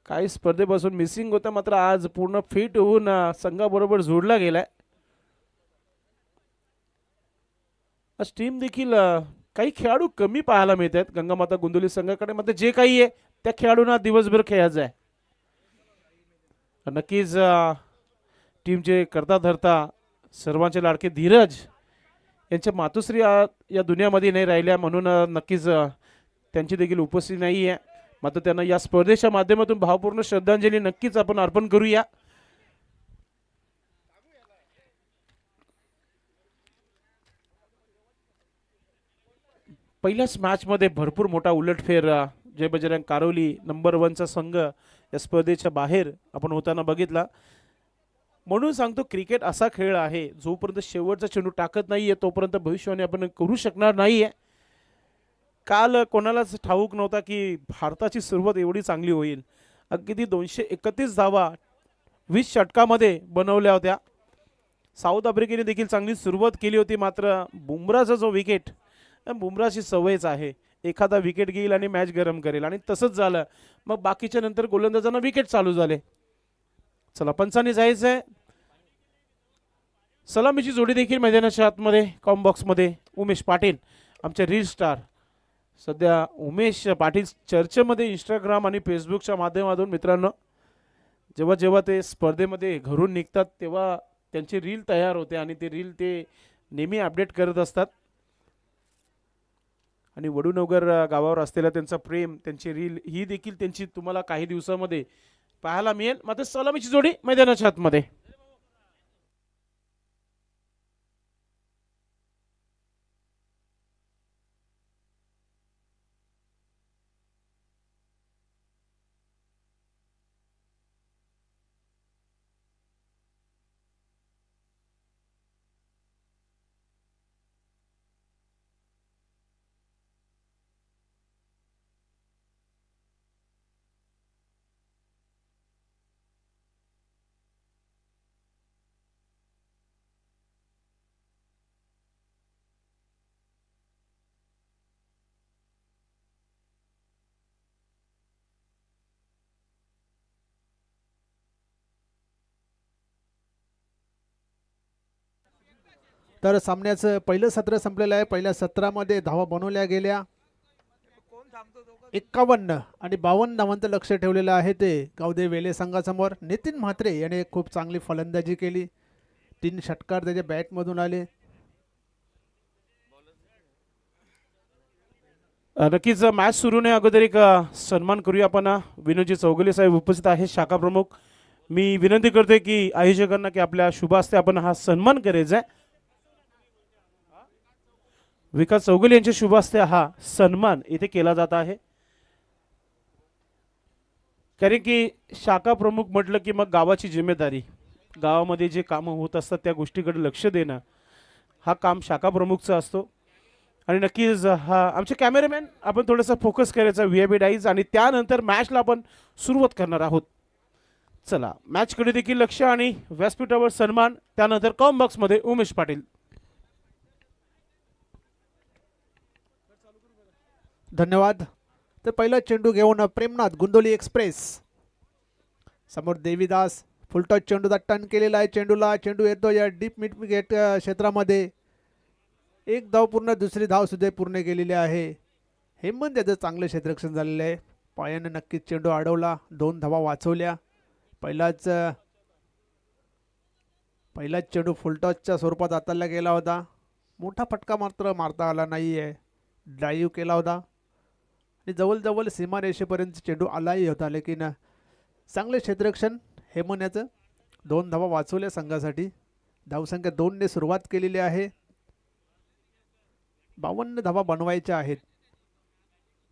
काही स्पर्धेपासून मिसिंग होता मात्र आज पूर्ण फिट होऊन संघाबरोबर जोडला गेलाय. आज टीम देखील काही खेळाडू कमी पाहायला मिळत आहेत गंगामाता गोंदिवली संघाकडे. मात्र जे काही आहे त्या खेळाडूंना दिवसभर खेळायचं आहे. नक्कीच टीमचे करता धरता सर्वांचे लाडके धीरज यांच्या मातोश्री या दुनियामध्ये नाही राहिल्या, म्हणून नक्कीच त्यांची देखील उपस्थिती नाही आहे. मात्र त्यांना या स्पर्धेच्या माध्यमातून भावपूर्ण श्रद्धांजली नक्कीच आपण अर्पण करूया. पहिल्याच मॅचमध्ये भरपूर मोठा उलटफेर जय बजरंग कारोली नंबर 1चा संघ या स्पर्धेच्या बाहेर आपण होताना बघितला. म्हणून सांगतो क्रिकेट असा खेळ आहे जोपर्यंत शेवटचा चेंडू टाकत नाहीये तोपर्यंत भविष्यवाणी आपण करू शकणार नाहीये. काल कोणालाच ठाऊक नव्हता की भारताची सुरुवात एवढी चांगली होईल. अगदी 231 धावा 20 षटकामध्ये बनवल्या होत्या. साऊथ आफ्रिकेने देखील चांगली सुरुवात केली होती. मात्र बुमराचा जो विकेट, बुमराची सवयच आहे एखादा विकेट घेईल आणि मॅच गरम करेल, आणि तसंच झालं. मग बाकीच्या नंतर गोलंदाजांना विकेट चालू झाले. चला पंचांनी जायचंय. सलामीची जोडी देखील मैदानाच्या आतमध्ये कॉम बॉक्समध्ये उमेश पाटील आमचे रील स्टार. सध्या उमेश पाटील चर्चेमध्ये इंस्टाग्राम आणि फेसबुकच्या माध्यमातून मित्रांनो जेव्हा जेव्हा ते स्पर्धेमध्ये घरून निघतात तेव्हा त्यांची रील तयार होते आणि ते रील ते नेहमी अपडेट करत असतात. आणि वडूनगर गावावर असलेला त्यांचा प्रेम, त्यांची रील ही देखील त्यांची तुम्हाला काही दिवसामध्ये पाहायला मिळेल. मात्र सलामीची जोडी मैदानाच्या आतमध्ये. तर सामन्याचं पहिलं सत्र संपलेलं आहे. पहिल्या सत्रामध्ये धावा बनवल्या गेल्या 51 आणि 52 धावांचं लक्ष ठेवलेलं आहे ते गावदे वेले संघासमोर. नितीन म्हात्रे याने खूप चांगली फलंदाजी केली. 3 षटकार त्याच्या बॅटमधून आले. नक्कीच मॅच सुरू होण्या अगोदर एक सन्मान करूया आपण. विनोदजी चौगुले साहेब उपस्थित आहेत, शाखा प्रमुख. मी विनंती करतोय की आयोजकांना की आपल्या शुभ हस्ते आपण हा सन्मान करायचा आहे. विकास चौगुले यांच्या शुभ हस्ते हा सन्मान इथे केला जात आहे. कारण की शाखा प्रमुख म्हटलं की मग गावाची जिम्मेदारी, गावामध्ये जे कामं होत असतात त्या गोष्टीकडे लक्ष देणं हा काम शाखा प्रमुखचा असतो. आणि नक्कीच हा आमचे कॅमेरामॅन आपण थोडासा फोकस करायचा व्हीआयपी डाईज, आणि त्यानंतर मॅचला आपण सुरुवात करणार आहोत. चला मॅचकडे देखील लक्ष आणि व्यासपीठावर सन्मान, त्यानंतर कॉम बॉक्समध्ये उमेश पाटील. धन्यवाद. तर पहिला चेंडू घेऊन प्रेमनाथ गोंदिवली एक्सप्रेस समोर देवीदास. फुलटॉस चेंडूचा टर्न केलेला आहे चेंडूला. चेंडू येतो या डीप मिड विकेट क्षेत्रामध्ये. एक धाव पूर्ण, दुसरी धाव सुद्धा पूर्ण केलेली आहे. हेमंत याचं चांगलं क्षेत्ररक्षण झालेलं आहे. पायानं नक्कीच चेंडू अडवला, 2 धावा वाचवल्या. पहिलाच चेंडू फुलटॉसच्या स्वरूपात हाताळला गेला होता. मोठा फटका मात्र मारता आला नाही आहे. ड्राईव्ह केला होता आणि जवळजवळ सीमारेषेपर्यंत चेंडू आलाही होता, लेकिन चांगले क्षेत्ररक्षण हेमंत याचं. 2 धावा वाचवल्या संघासाठी. धावसंख्या 2ने सुरुवात केलेली आहे. 52 धावा बनवायच्या आहेत.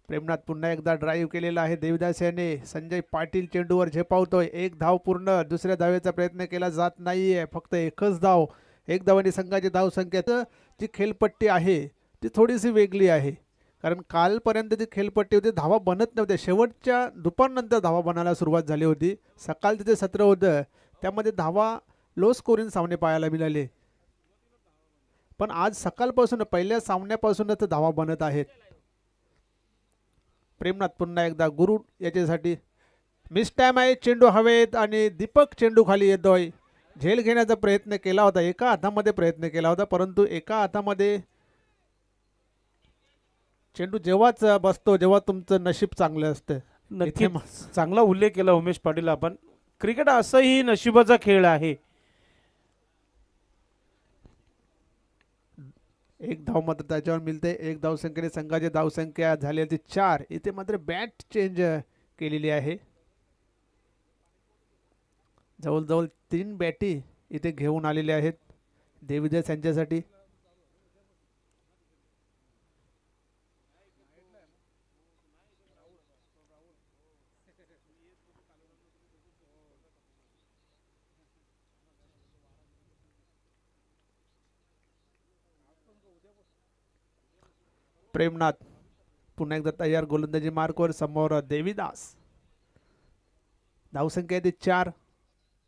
प्रेमनाथ पुन्हा एकदा ड्राईव्ह केलेला आहे देवीदास याने. संजय पाटील चेंडूवर झेपावतोय. 1 धाव पूर्ण, दुसऱ्या धावेचा प्रयत्न केला जात नाहीये. फक्त एकच धाव. 1 धावाने संघाची धावसंख्या. जी खेळपट्टी आहे ती थोडीशी वेगळी आहे, कारण कालपर्यंत जी खेळपट्टी होती धावा बनत नव्हत्या. शेवटच्या दुपारनंतर धावा बनायला सुरुवात झाली होती. सकाळचं जे सत्र होतं त्यामध्ये धावा लो स्कोरिंग सामने पाहायला मिळाले, पण आज सकाळपासून पहिल्या सामन्यापासूनच धावा बनत आहेत. प्रेमनाथ पुन्हा एकदा गुरु याच्यासाठी मिस टाइम आहे. चेंडू हवेत आणि दीपक चेंडू खाली येतोय. झेल घेण्याचा प्रयत्न केला होता, एका हातामध्ये प्रयत्न केला होता, परंतु एका हातामध्ये चेंडू जेव्हाच बसतो जेव्हा तुमचं नशीब चांगलं असतं. नक्की इथे चांगला उल्लेख केला उमेश पाटील आपण. क्रिकेट असंही नशिबाचा खेळ आहे. एक धाव मात्र त्याच्यावर मिळते. एक धावसंख्येने संघाची धावसंख्या झाली होती 4. इथे मात्र बॅट चेंज केलेली आहे. जवळजवळ 3 बॅटी इथे घेऊन आलेले आहेत देविदास यांच्यासाठी. प्रेमनाथ पुन्हा एकदा तयार गोलंदाजी मार्कवर. समोर देविदास. धावसंख्या आहे 4.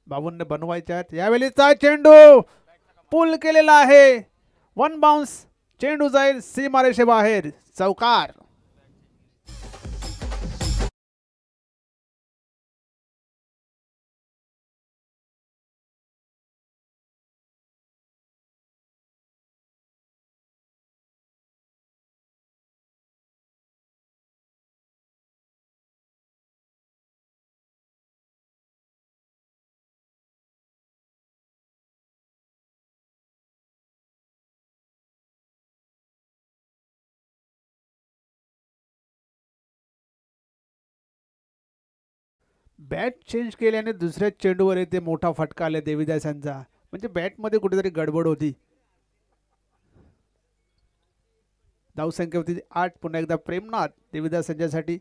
52 बनवायच्या आहेत. यावेळीचा चेंडू पुल केलेला आहे. 1 बाउन्स. चेंडू जाईल सीमारेषे बाहेर. चौकार. बॅट चेंज केल्याने दुसऱ्या चेंडूवर येते मोठा फटका आला देविदास यांचा. म्हणजे बॅटमध्ये कुठेतरी गडबड होती. धावसंख्या होती 8. पुन्हा एकदा प्रेमनाथ देविदास यांच्यासाठी.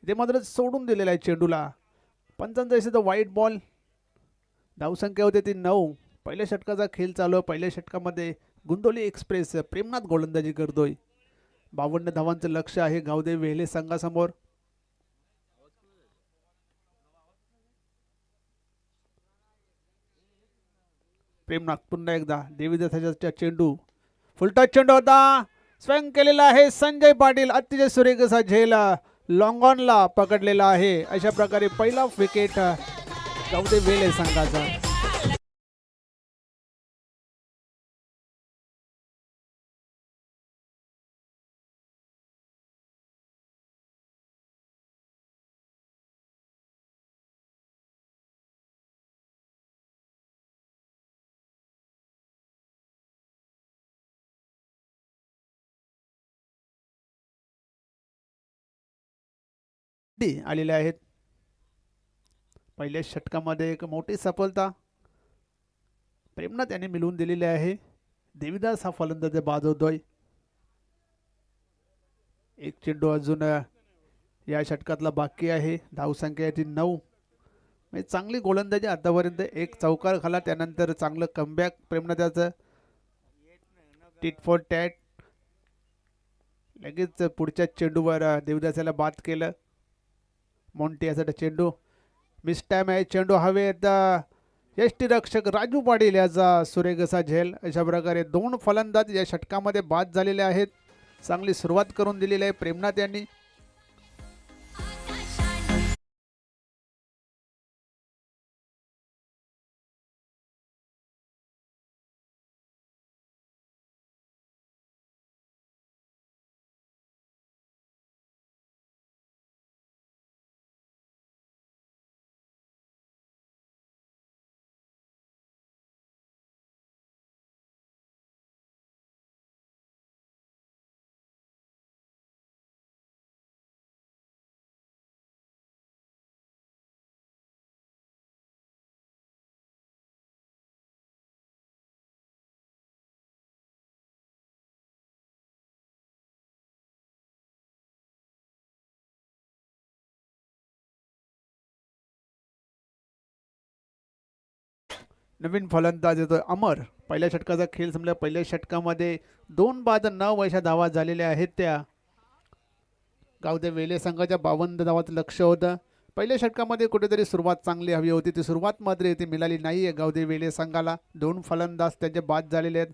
इथे मात्र सोडून दिलेला आहे चेंडूला. पंचांचा वाईट बॉल. धावसंख्या होती ती 9. पहिल्या षटकाचा खेळ चालू आहे. पहिल्या षटकामध्ये गुंदोली एक्सप्रेस प्रेमनाथ गोलंदाजी करतोय. 52 धावांचं लक्ष आहे गावदेवी वेहले संघासमोर. प्रेमनाथ पुन्हा एकदा देविदासाचा चेंडू. फुलटॉस चेंडू होता. स्वयं केलेला आहे संजय पाटील. अतिशय सुरेख असा झेल लॉंग ऑनला पकडलेला आहे. अशा प्रकारे पहिला विकेट गावदेवी वेहले संघाचा. आलेले आहेत. पहिल्या षटकामध्ये एक मोठी सफलता प्रेमनाथ यांनी मिळवून दिलेली आहे. देविदास हा फलंदाज बाजवतोय. एक चेंडू अजून या षटकातला बाकी आहे. धावसंख्या ती 9. म्हणजे चांगली गोलंदाजी आतापर्यंत. एक चौकार खाला त्यानंतर चांगलं कमबॅक प्रेमनाथाचं. Tit for tat. लगेच पुढच्या चेंडूवर देविदासाला बाद केलं. मोंटी यासाठी चेंडू मिस टाइम आहे. चेंडू हवेत. यष्टीरक्षक राजू पाटील याचा सुरेख असा झेल. अशा प्रकारे 2 फलंदाज या षटकामध्ये बाद झालेले आहेत. चांगली सुरुवात करून दिलेली आहे प्रेमनाथ यांनी. नवीन फलंदाज येतोय अमर. पहिल्या षटकाचा खेळ संपला. पहिल्या षटकामध्ये 2 बाद 9 अशा धावा झालेल्या आहेत. त्या गावदेवी वेहले संघाच्या 52 धावाचं लक्ष होतं. पहिल्या षटकामध्ये कुठेतरी सुरुवात चांगली हवी होती. ती सुरुवात मात्र इथे मिळाली नाही आहे गावदेवी वेहले संघाला. 2 फलंदाज त्यांचे बाद झालेले आहेत.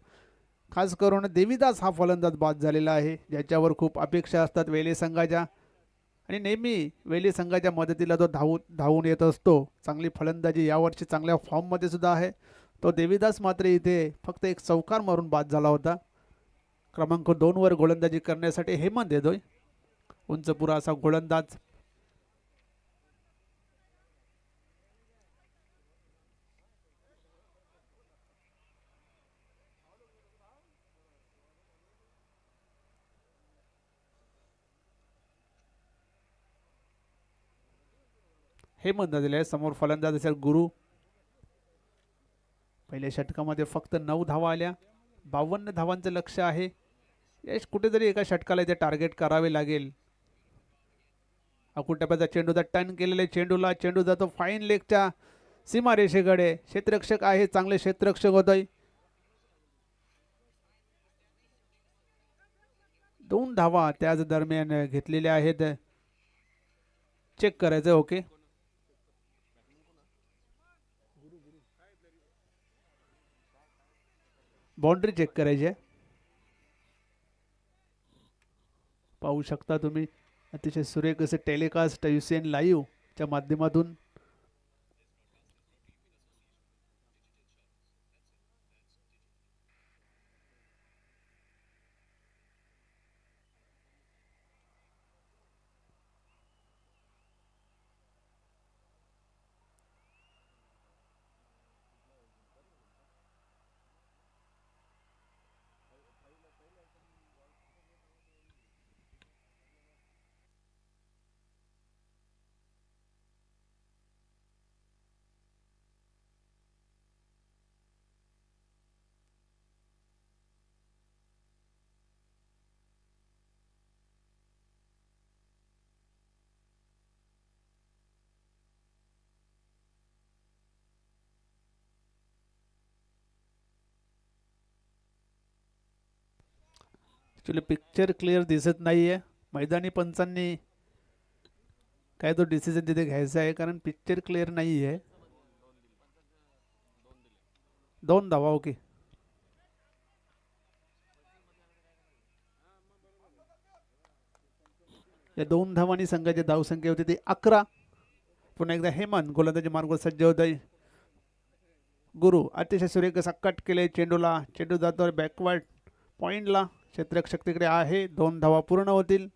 खास करून देविदास हा फलंदाज बाद झालेला आहे, ज्याच्यावर खूप अपेक्षा असतात वेहले संघाच्या. आणि नेहमी वेहले संघाच्या मदतीला तो धावून येत असतो. चांगली फलंदाजी यावर्षी चांगल्या फॉर्ममध्ये सुद्धा आहे. तो देविदास मात्र इथे फक्त एक चौकार मारून बाद झाला होता. क्रमांक 2 वर गोलंदाजी करण्यासाठी हेमंत येतोय. उंचपुरा असा गोलंदाज. हेमंत दिले. समोर फलंदाज असेल गुरु. पहिल्या षटकामध्ये फक्त 9 धावा आल्या. 52 धावांचं लक्ष आहे. यश कुठेतरी एका षटकाला इथे टार्गेट करावे लागेल. अकुल टप्प्याचा चेंडूचा टर्न केलेले चेंडूला. चेंडू जातो फाईन लेगच्या सीमारेषेकडे. क्षेत्ररक्षक आहे. चांगले क्षेत्ररक्षक होतोय. 2 धावा त्याच दरम्यान घेतलेल्या आहेत. चेक करायचं. ओके. बाउंड्री चेक करायची आहे. पाहू शकता तुम्ही अतिशय सुरेख असे टेलिकास्ट UCN लाईव्ह च्या माध्यमातून. ॲक्च्युली पिक्चर क्लिअर दिसत नाही आहे. मैदानी पंचांनी काय तो डिसिजन तिथे घ्यायचा आहे, कारण पिक्चर क्लिअर नाही आहे. 2 धावा. ओके. या 2 धावांनी संघाची धावसंख्या होती ती 11. पुन्हा एकदा हेमंत गोलंदाजी मार्ग सज्ज होत आहे. गुरु अतिशय सुरेख असा कट केले चेंडूला. चेंडू जातो बॅकवर्ड पॉइंटला. क्षेत्ररक्षक तिकडे आहे. 2 धावा पूर्ण होतील.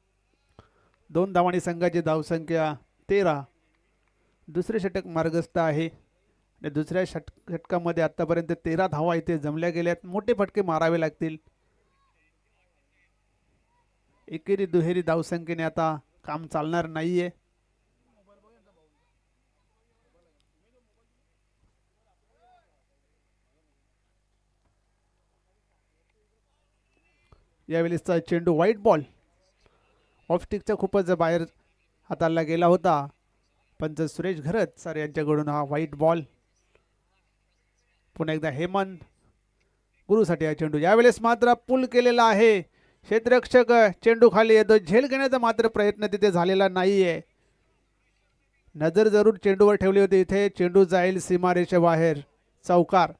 2 धावांनी संघाची धावसंख्या 13. दुसरे षटक मार्गस्थ आहे आणि दुसऱ्या षटकामध्ये आतापर्यंत 13 धावा इथे जमल्या गेल्यात. मोठे फटके मारावे लागतील. एकेरी दुहेरी धावसंख्येने आता काम चालणार नाहीये. यावेळेसचा चेंडू व्हाईट बॉल. ऑफस्टिकचा खूपच बाहेर हाताळला गेला होता. पंच सुरेश घरत सर यांच्याकडून हा व्हाईट बॉल. पुन्हा एकदा हेमंत गुरुसाठी हा चेंडू. यावेळेस मात्र पुल केलेला आहे. क्षेत्ररक्षक चेंडू खाली येतो. झेल घेण्याचा मात्र प्रयत्न तिथे झालेला नाहीये. नजर जरूर चेंडूवर ठेवली होती. इथे चेंडू जाईल सीमारेषे बाहेर. चौकार.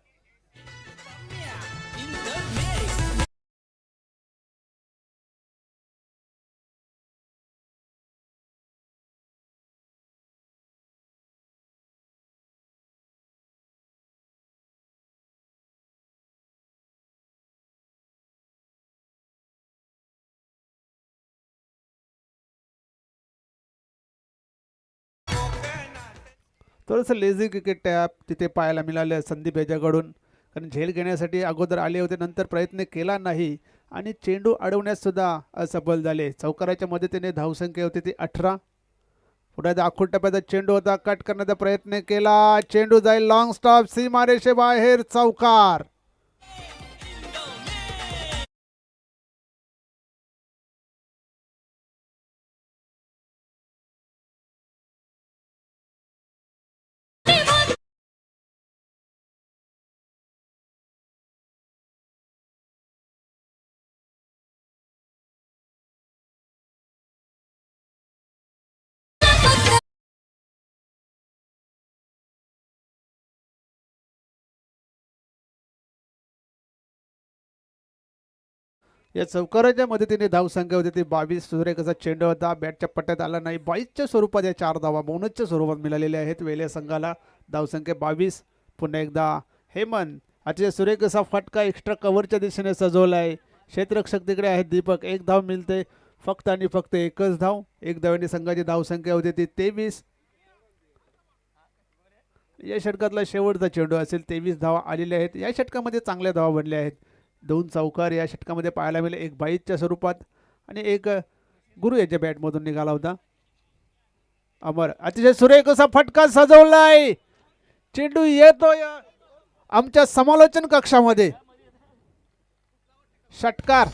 थोडंसं लेझी क्रिकेट टॅप तिथे पाहायला मिळालं संदीप याच्याकडून, कारण झेल घेण्यासाठी अगोदर आले होते, नंतर प्रयत्न केला नाही आणि चेंडू अडवण्यास सुद्धा असफल झाले. चौकाराच्या मदतीने धावसंख्या होती ती 18. पुढे आखूड टप्प्याचा चेंडू होता. कट करण्याचा प्रयत्न केला. चेंडू जाईल लॉंग स्टॉप सीमारेषे बाहेर. चौकार. या चौकाराच्या मदतीने धावसंख्या होती ती 22. सुरेखाचा चेंडू होता. बॅटच्या पट्ट्यात आला नाही. 22च्या स्वरूपात या 4 धावा बोनसच्या स्वरूपात मिळालेल्या आहेत वेल्या संघाला. धावसंख्या 22. पुन्हा एकदा हेमंत अतिशय सुरेख असा फटका एक्स्ट्रा कव्हरच्या दिशेने सजवला आहे. क्षेत्ररक्षक तिकडे आहेत दीपक. एक धाव मिळते फक्त आणि फक्त एकच धाव. एक धावेने संघाची धावसंख्या होते ती 23. या षटकातला शेवटचा चेंडू असेल. 23 धावा आलेल्या आहेत. या षटकामध्ये चांगल्या धावा बनल्या आहेत. 2 चौकार या षटकामध्ये पाहायला मिळेल. एक बाईच्या स्वरूपात आणि एक गुरु याच्या बॅटमधून निघाला होता. अमर अतिशय सुरेख असा फटका सजवलाय. चेंडू येतोय आमच्या समालोचन कक्षामध्ये. षटकार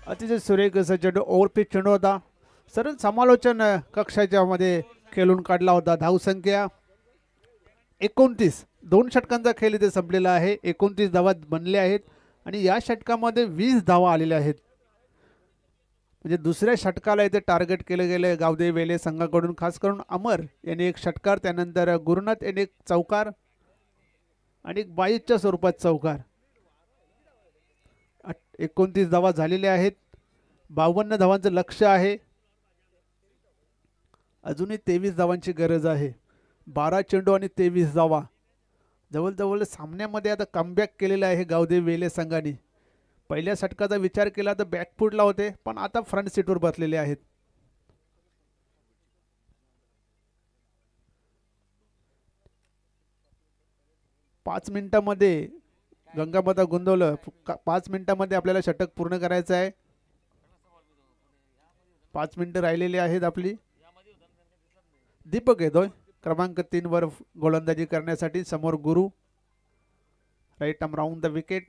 अतिशय सुरेख असा चेंडू ओव्हरपिच चेंडू होता. सरळ समालोचन कक्षाच्या मध्ये खेळून काढला होता. धावसंख्या 29. 2 षटकांचा खेळ इथे संपलेला आहे. 29 धावा बनल्या आहेत आणि या षटकामध्ये 20 धावा आलेल्या आहेत. म्हणजे दुसऱ्या षटकाला इथे टार्गेट केलं गेलं गावदेवी वेले संघाकडून. खास करून अमर यांनी एक षटकार, त्यानंतर गुरुनाथ यांनी एक चौकार आणि एक 22च्या स्वरूपात चौकार. 29 धावा झालेल्या आहेत. 52 धावांचं लक्ष्य आहे. अजूनही 23 धावांची गरज आहे. 12 चेंडू आणि 23 धावा. जवळजवळ सामन्यामध्ये आता कमबॅक केलेला आहे गावदेवी वेले संघाने. पहिल्या षटकाचा विचार केला तर बॅकफूटला होते, पण आता फ्रंट सीटवर बसलेले आहेत. पाच मिनिटांमध्ये गंगामाता गोंदवलं 5 मिनिटांमध्ये आपल्याला षटक पूर्ण करायचं आहे. 5 मिनिटं राहिलेली आहेत आपली. दीपक येतोय क्रमांक 3 वर गोलंदाजी करण्यासाठी. समोर Guru. Right arm round the wicket.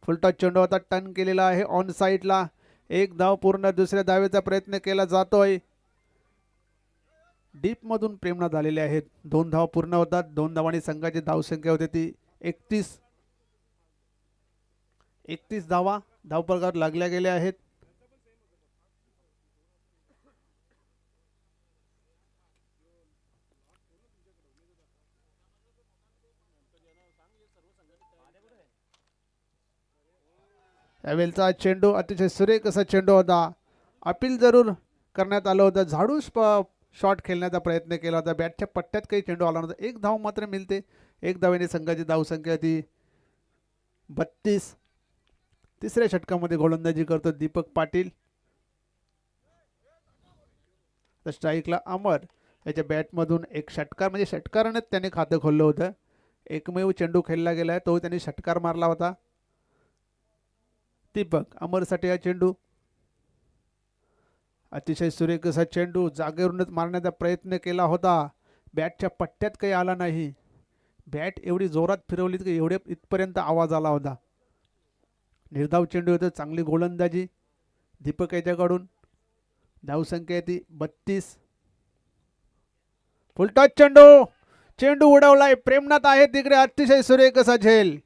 Full toss चेंडू होता, टर्न केलेला आहे ऑन साईडला. एक धाव पूर्ण. दुसऱ्या धावेचा प्रयत्न केला जातोय. डीप मधून प्रेमनाथ आलेले आहेत. 2 धाव पूर्ण होतात. 2 धावांनी संघाची धावसंख्या होते ती 31. 31 धावा धावपळावर लागल्या गेल्या आहेत. यावेळचा चेंडू अतिशय सुरेख असा चेंडू होता. अपील जरूर करण्यात आलं होतं. झाडू शॉट खेळण्याचा प्रयत्न केला होता. बॅटच्या पट्ट्यात काही चेंडू आला नव्हता. एक धाव मात्र मिळते. एक धावेने संघाची धावसंख्या ती 32. तिसऱ्या षटकामध्ये गोलंदाजी करतो दीपक पाटील. तर स्ट्राईकला अमर याच्या बॅटमधून एक षटकार, म्हणजे षटकारानेच त्याने खातं खोललं होतं. एकमेव चेंडू खेळला गेलाय, तो त्याने षटकार मारला होता. दीपक अमरसाठी हा चेंडू. अतिशय सुरेख असा चेंडू जागेवरूनच मारण्याचा प्रयत्न केला होता. बॅटच्या पट्ट्यात काही आला नाही. बॅट एवढी जोरात फिरवली की एवढे इथपर्यंत आवाज आला होता. निर्धाव चेंडू होतं. चांगली गोलंदाजी दीपक याच्याकडून. धावसंख्या ती 32. फुलटॉस चेंडू. चेंडू उडवलाय. प्रेमनाथ आहे तिकडे. अतिशय सुरेख असा झेल.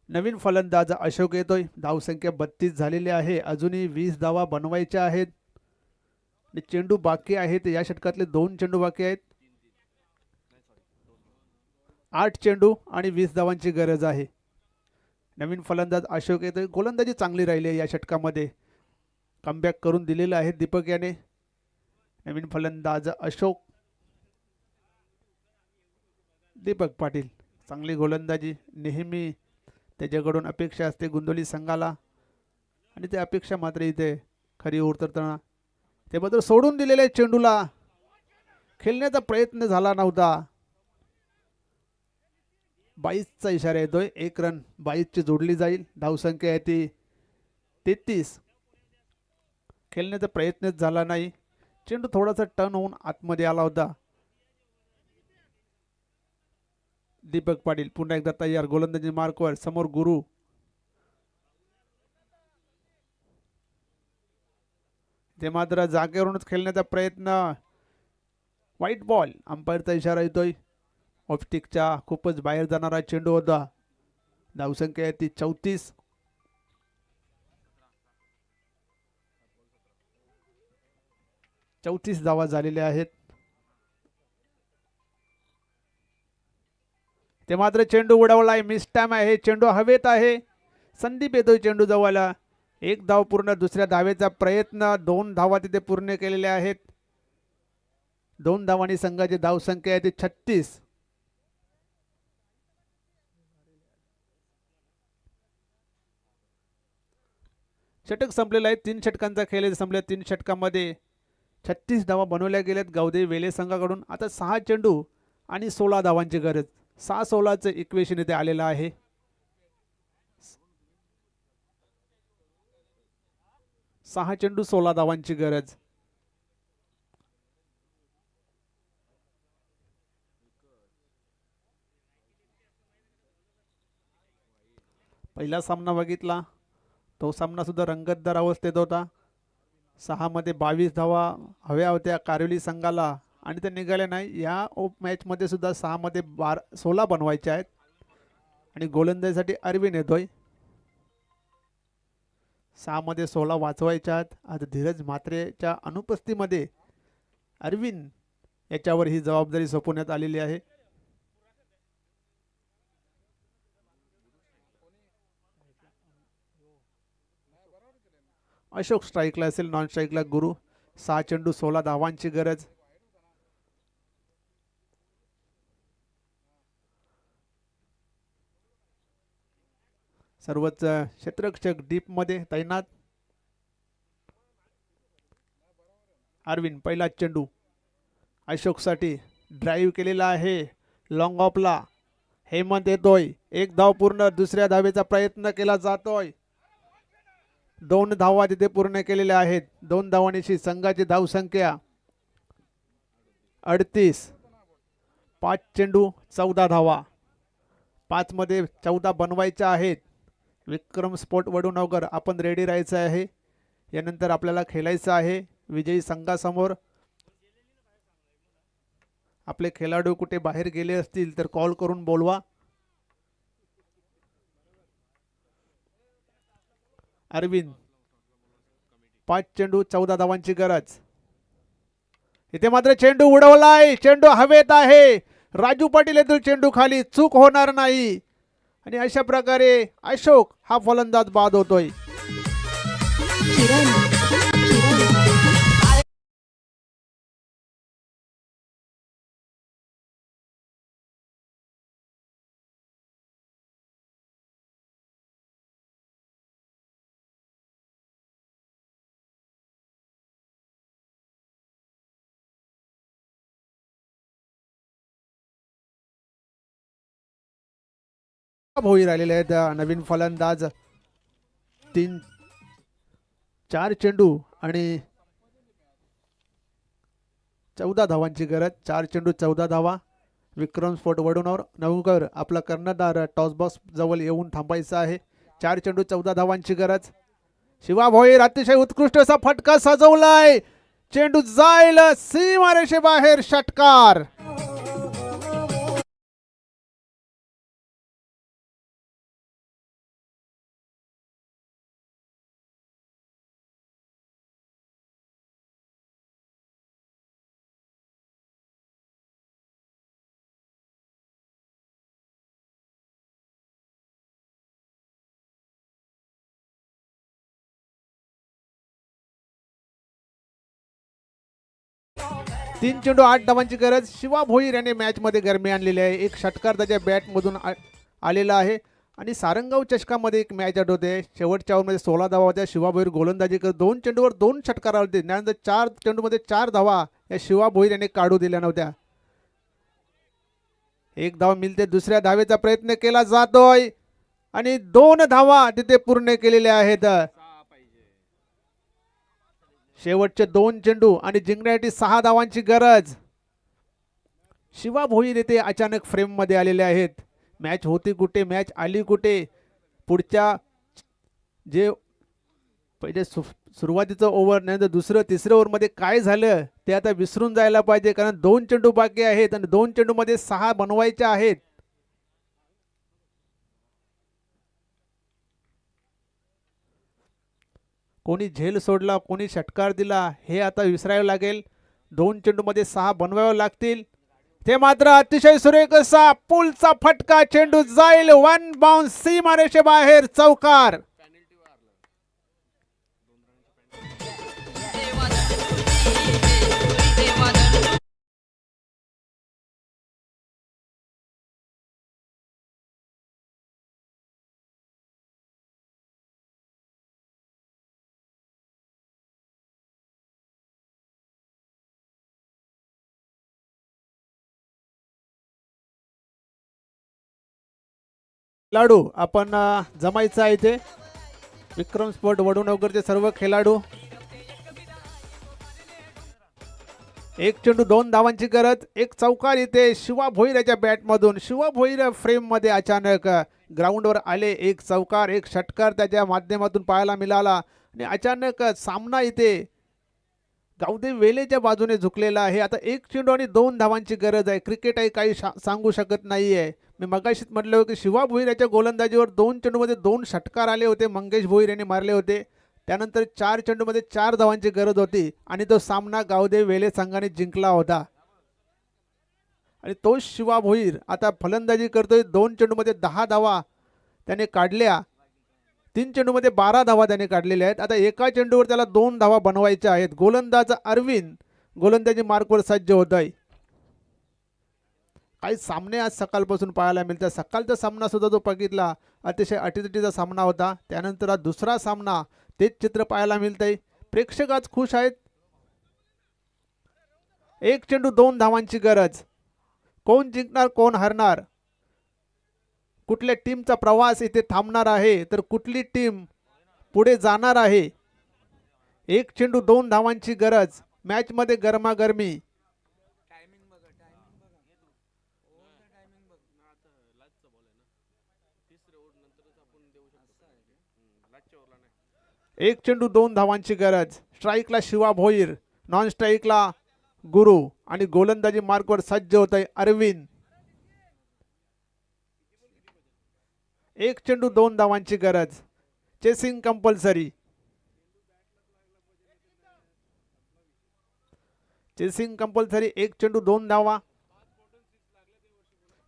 नवीन फलंदाज अशोक येतोय. धावसंख्या 32 झालेली आहे. अजूनही 20 धावा बनवायच्या आहेत. आणि चेंडू बाकी आहेत. या षटकातले 2 चेंडू बाकी आहेत. 8 चेंडू आणि 20 धावांची गरज आहे. नवीन फलंदाज अशोक येतोय. गोलंदाजी चांगली राहिली आहे या षटकामध्ये. कमबॅक करून दिलेलं आहे दीपक याने. नवीन फलंदाज अशोक. दीपक पाटील चांगली गोलंदाजी. नेहमी त्याच्याकडून अपेक्षा असते गोंदवली संघाला, आणि ते अपेक्षा मात्र इथे खरी उतरताना ते मात्र सोडून दिलेले चेंडूला खेळण्याचा प्रयत्न झाला नव्हता. 22चा इशारा येतोय. 1 रन 22ची जोडली जाईल. धावसंख्या आहे ती 33. खेळण्याचा प्रयत्नच झाला नाही. चेंडू थोडासा टर्न होऊन आतमध्ये आला होता. दीपक पाटील पुन्हा एकदा तयार गोलंदाजी मार्कवर. समोर गुरु. ते मात्र जागेवरूनच खेळण्याचा प्रयत्न. White ball. अंपायरचा इशारा येतोय. ऑफस्टिकच्या खूपच बाहेर जाणारा चेंडू होता. धावसंख्या आहे ती 34. धावा झालेल्या आहेत. ते मात्र चेंडू उडवलाय. मिस टाइम आहे. चेंडू हवेत आहे. संदीप येतोय चेंडू जवळला. 1 धाव पूर्ण. दुसऱ्या धावेचा प्रयत्न. 2 धावा तिथे पूर्ण केलेल्या आहेत. 2 धावांनी संघाची धावसंख्या आहे ती 36. षटक संपलेला आहे. 3 षटकांचा खेळ संपल्या. 3 षटकांमध्ये 36 धावा बनवल्या गेल्यात गावदेवी वेले संघाकडून. आता 6 चेंडू आणि 16 धावांची गरज. 6-16चं इक्वेशन इथे आलेलं आहे. 6 चेंडू 16 धावांची गरज. पहिला सामना बघितला. तो सामना सुद्धा रंगतदार अवस्थेत होता. 6 मध्ये 22 धावा हव्या होत्या कारिवली संघाला आणि ते निघाले नाही. या मॅचमध्ये सुद्धा 6 मध्ये 16 बनवायचे आहेत. आणि गोलंदाजीसाठी अरविंद येतोय. 6 मध्ये 16 वाचवायच्या आहेत. आता धीरज म्हात्रेच्या अनुपस्थितीमध्ये अरविंद याच्यावर ही जबाबदारी सोपवण्यात आलेली आहे. अशोक स्ट्राईकला असेल. नॉन स्ट्राईकला गुरु. 6 चेंडू 16 धावांची गरज. सर्वच क्षेत्ररक्षक डीप मध्ये तैनात. अरविंद पहिला चेंडू अशोकसाठी ड्राईव्ह केलेला आहे. लॉंग ऑफला हेमंत येतोय. 1 धाव पूर्ण. दुसऱ्या धावेचा प्रयत्न केला जातोय. 2 धावा तिथे पूर्ण केलेल्या आहेत. 2 धावांची संघाची धावसंख्या 38. 5 चेंडू 14 धावा. 5 मध्ये 14 बनवायच्या आहेत. विक्रम स्पोर्ट वडूनगर आपण रेडी राहायचं आहे. यानंतर आपल्याला खेळायचं आहे विजयी संघासमोर. आपले खेळाडू कुठे बाहेर गेले असतील तर कॉल करून बोलवा. अरविंद 5 चेंडू 14 धावांची गरज. इथे मात्र चेंडू उडवलाय. चेंडू हवेत आहे. राजू पाटील येथील चेंडू खाली. चूक होणार नाही. आणि अशा प्रकारे अशोक हा फलंदाज बाद होतोय. होई राहिलेले आहेत नवीन फलंदाज. 4 चेंडू आणि 14 धावांची गरज. 4 चेंडू 14 धावा. विक्रम स्पोर्ट वडूनगर आपला कर्णधार टॉस बॉक्स जवळ येऊन थांबायचा आहे. 4 चेंडू 14 धावांची गरज. शिवा भोईर अतिशय उत्कृष्ट असा फटका सजवलाय. चेंडू जाईल सीमारेषे बाहेर. षटकार. तीन चेंडू 8 धावांची गरज. शिवा भोईर याने मॅच मध्ये गरमी आणलेली आहे. एक षटकार त्याच्या बॅट मधून आलेला आहे आणि सारंगाव चषकामध्ये एक मॅच आठवते, शेवटच्या ओव्हरमध्ये 16 धावा होत्या. शिवा भोईर गोलंदाजी करत 2 चेंडूवर 2 षटकार आले होते. त्यानंतर 4 चेंडूमध्ये 4 धावा या शिवा भोईर यांनी काढू दिल्या नव्हत्या. एक धाव मिळते, दुसऱ्या धावेचा प्रयत्न केला जातोय आणि 2 धावा तिथे पूर्ण केलेल्या आहेत. शेवटचे 2 चेंडू आणि जिंकण्यासाठी 6 धावांची गरज. शिवा भोईर येथे अचानक फ्रेम मध्ये आलेले आहेत. मॅच होती कुठे, मॅच आली कुठे, पुढच्या जे पहिले सुरुवातीचं ओव्हर नंतर दुसरं तिसरं ओव्हरमध्ये काय झालं ते आता विसरून जायला पाहिजे, कारण 2 चेंडू बाकी आहेत आणि 2 चेंडूमध्ये 6 बनवायचे आहेत. कोणी झेल सोडला, कोणी षटकार दिला हे आता विसरायला लागेल. 2 चेंडूमध्ये 6 बनवावे लागतील. ते मात्र अतिशय सुरेख असा पुलचा फटका, चेंडू जाईल 1 बाउन्स सीमारेषे बाहेर, चौकार. खेळाडू आपण जमायचं आहे इथे. विक्रम स्पोर्ट वडूनगरचे सर्व खेळाडू. 1 चेंडू 2 धावांची गरज. एक चौकार इथे शिवा भोईर याच्या बॅटमधून. शिवा भोईर फ्रेम मध्ये अचानक ग्राउंडवर आले. एक चौकार, एक षटकार त्याच्या माध्यमातून पाहायला मिळाला आणि अचानक सामना इथे गावदेव वेलेच्या बाजूने झुकलेला आहे. आता 1 चेंडू आणि 2 धावांची गरज आहे. क्रिकेट आहे, काही सांगू शकत नाहीये. मी मगाशीच म्हटलं होतं की शिवा भोईर याच्या गोलंदाजीवर 2 चेंडूमध्ये 2 षटकार आले होते, मंगेश भोईर यांनी मारले होते. त्यानंतर 4 चेंडूमध्ये 4 धावांची गरज होती आणि तो सामना गावदेव वेले संघाने जिंकला होता. आणि तोच शिवा भोईर आता फलंदाजी करतोय. 2 चेंडूमध्ये 10 धावा त्याने काढल्या. 3 चेंडूमध्ये 12 धावा त्याने काढलेल्या आहेत. आता एका चेंडूवर त्याला 2 धावा बनवायच्या आहेत. गोलंदाज अरविंद गोलंदाजी मार्कवर सज्ज होत आहे. काही सामने आज सकाळपासून पाहायला मिळतात. सकाळचा सामना सुद्धा जो बघितला अतिशय अटीतटीचा सामना होता. त्यानंतर हा दुसरा सामना, तेच चित्र पाहायला मिळतंय. प्रेक्षक आज खुश आहेत. 1 चेंडू 2 धावांची गरज. कोण जिंकणार, कोण हरणार, कुठल्या टीमचा प्रवास इथे थांबणार आहे तर कुठली टीम पुढे जाणार आहे. 1 चेंडू 2 धावांची गरज. मॅच मध्ये गरमागरमी. एक चेंडू 2 धावांची गरज. स्ट्राईकला शिवा भोईर, नॉन स्ट्राईकला गुरु आणि गोलंदाजी मार्कवर सज्ज होत आहे अरविंद. 1 चेंडू 2 धावांची गरज. Chasing compulsory. Chasing compulsory. 1 चेंडू 2 धावा.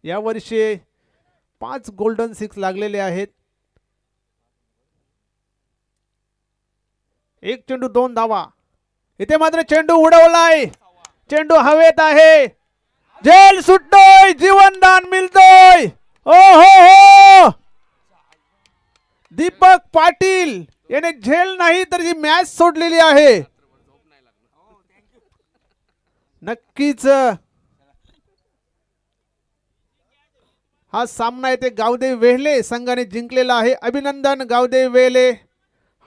यावर्षी 5 गोल्डन 6 लागलेले आहेत. 1 चेंडू 2 धावा. इथे मात्र चेंडू उडवलाय. चेंडू हवेत आहे. झेल सुटतोय, जीवनदान मिळतोय. ओ हो हो, दीपक पाटील याने झेल नाही तर ही मॅच सोडलेली आहे. नक्कीच हा सामना येथे गावदेव वेले संघाने जिंकलेला आहे. अभिनंदन गावदेव वेले.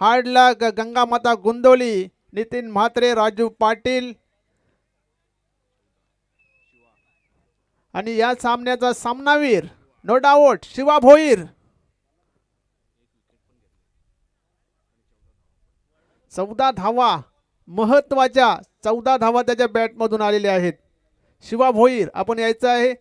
हार्ड लक गंगामाता गुंदोली, नितीन म्हात्रे, राजू पाटील. आणि या सामन्याचा सामनावीर नो डाऊट शिवा भोईर. 14 धावा, महत्वाच्या 14 धावा त्याच्या बॅटमधून आलेल्या आहेत. शिवा भोईर आपण यायचं आहे.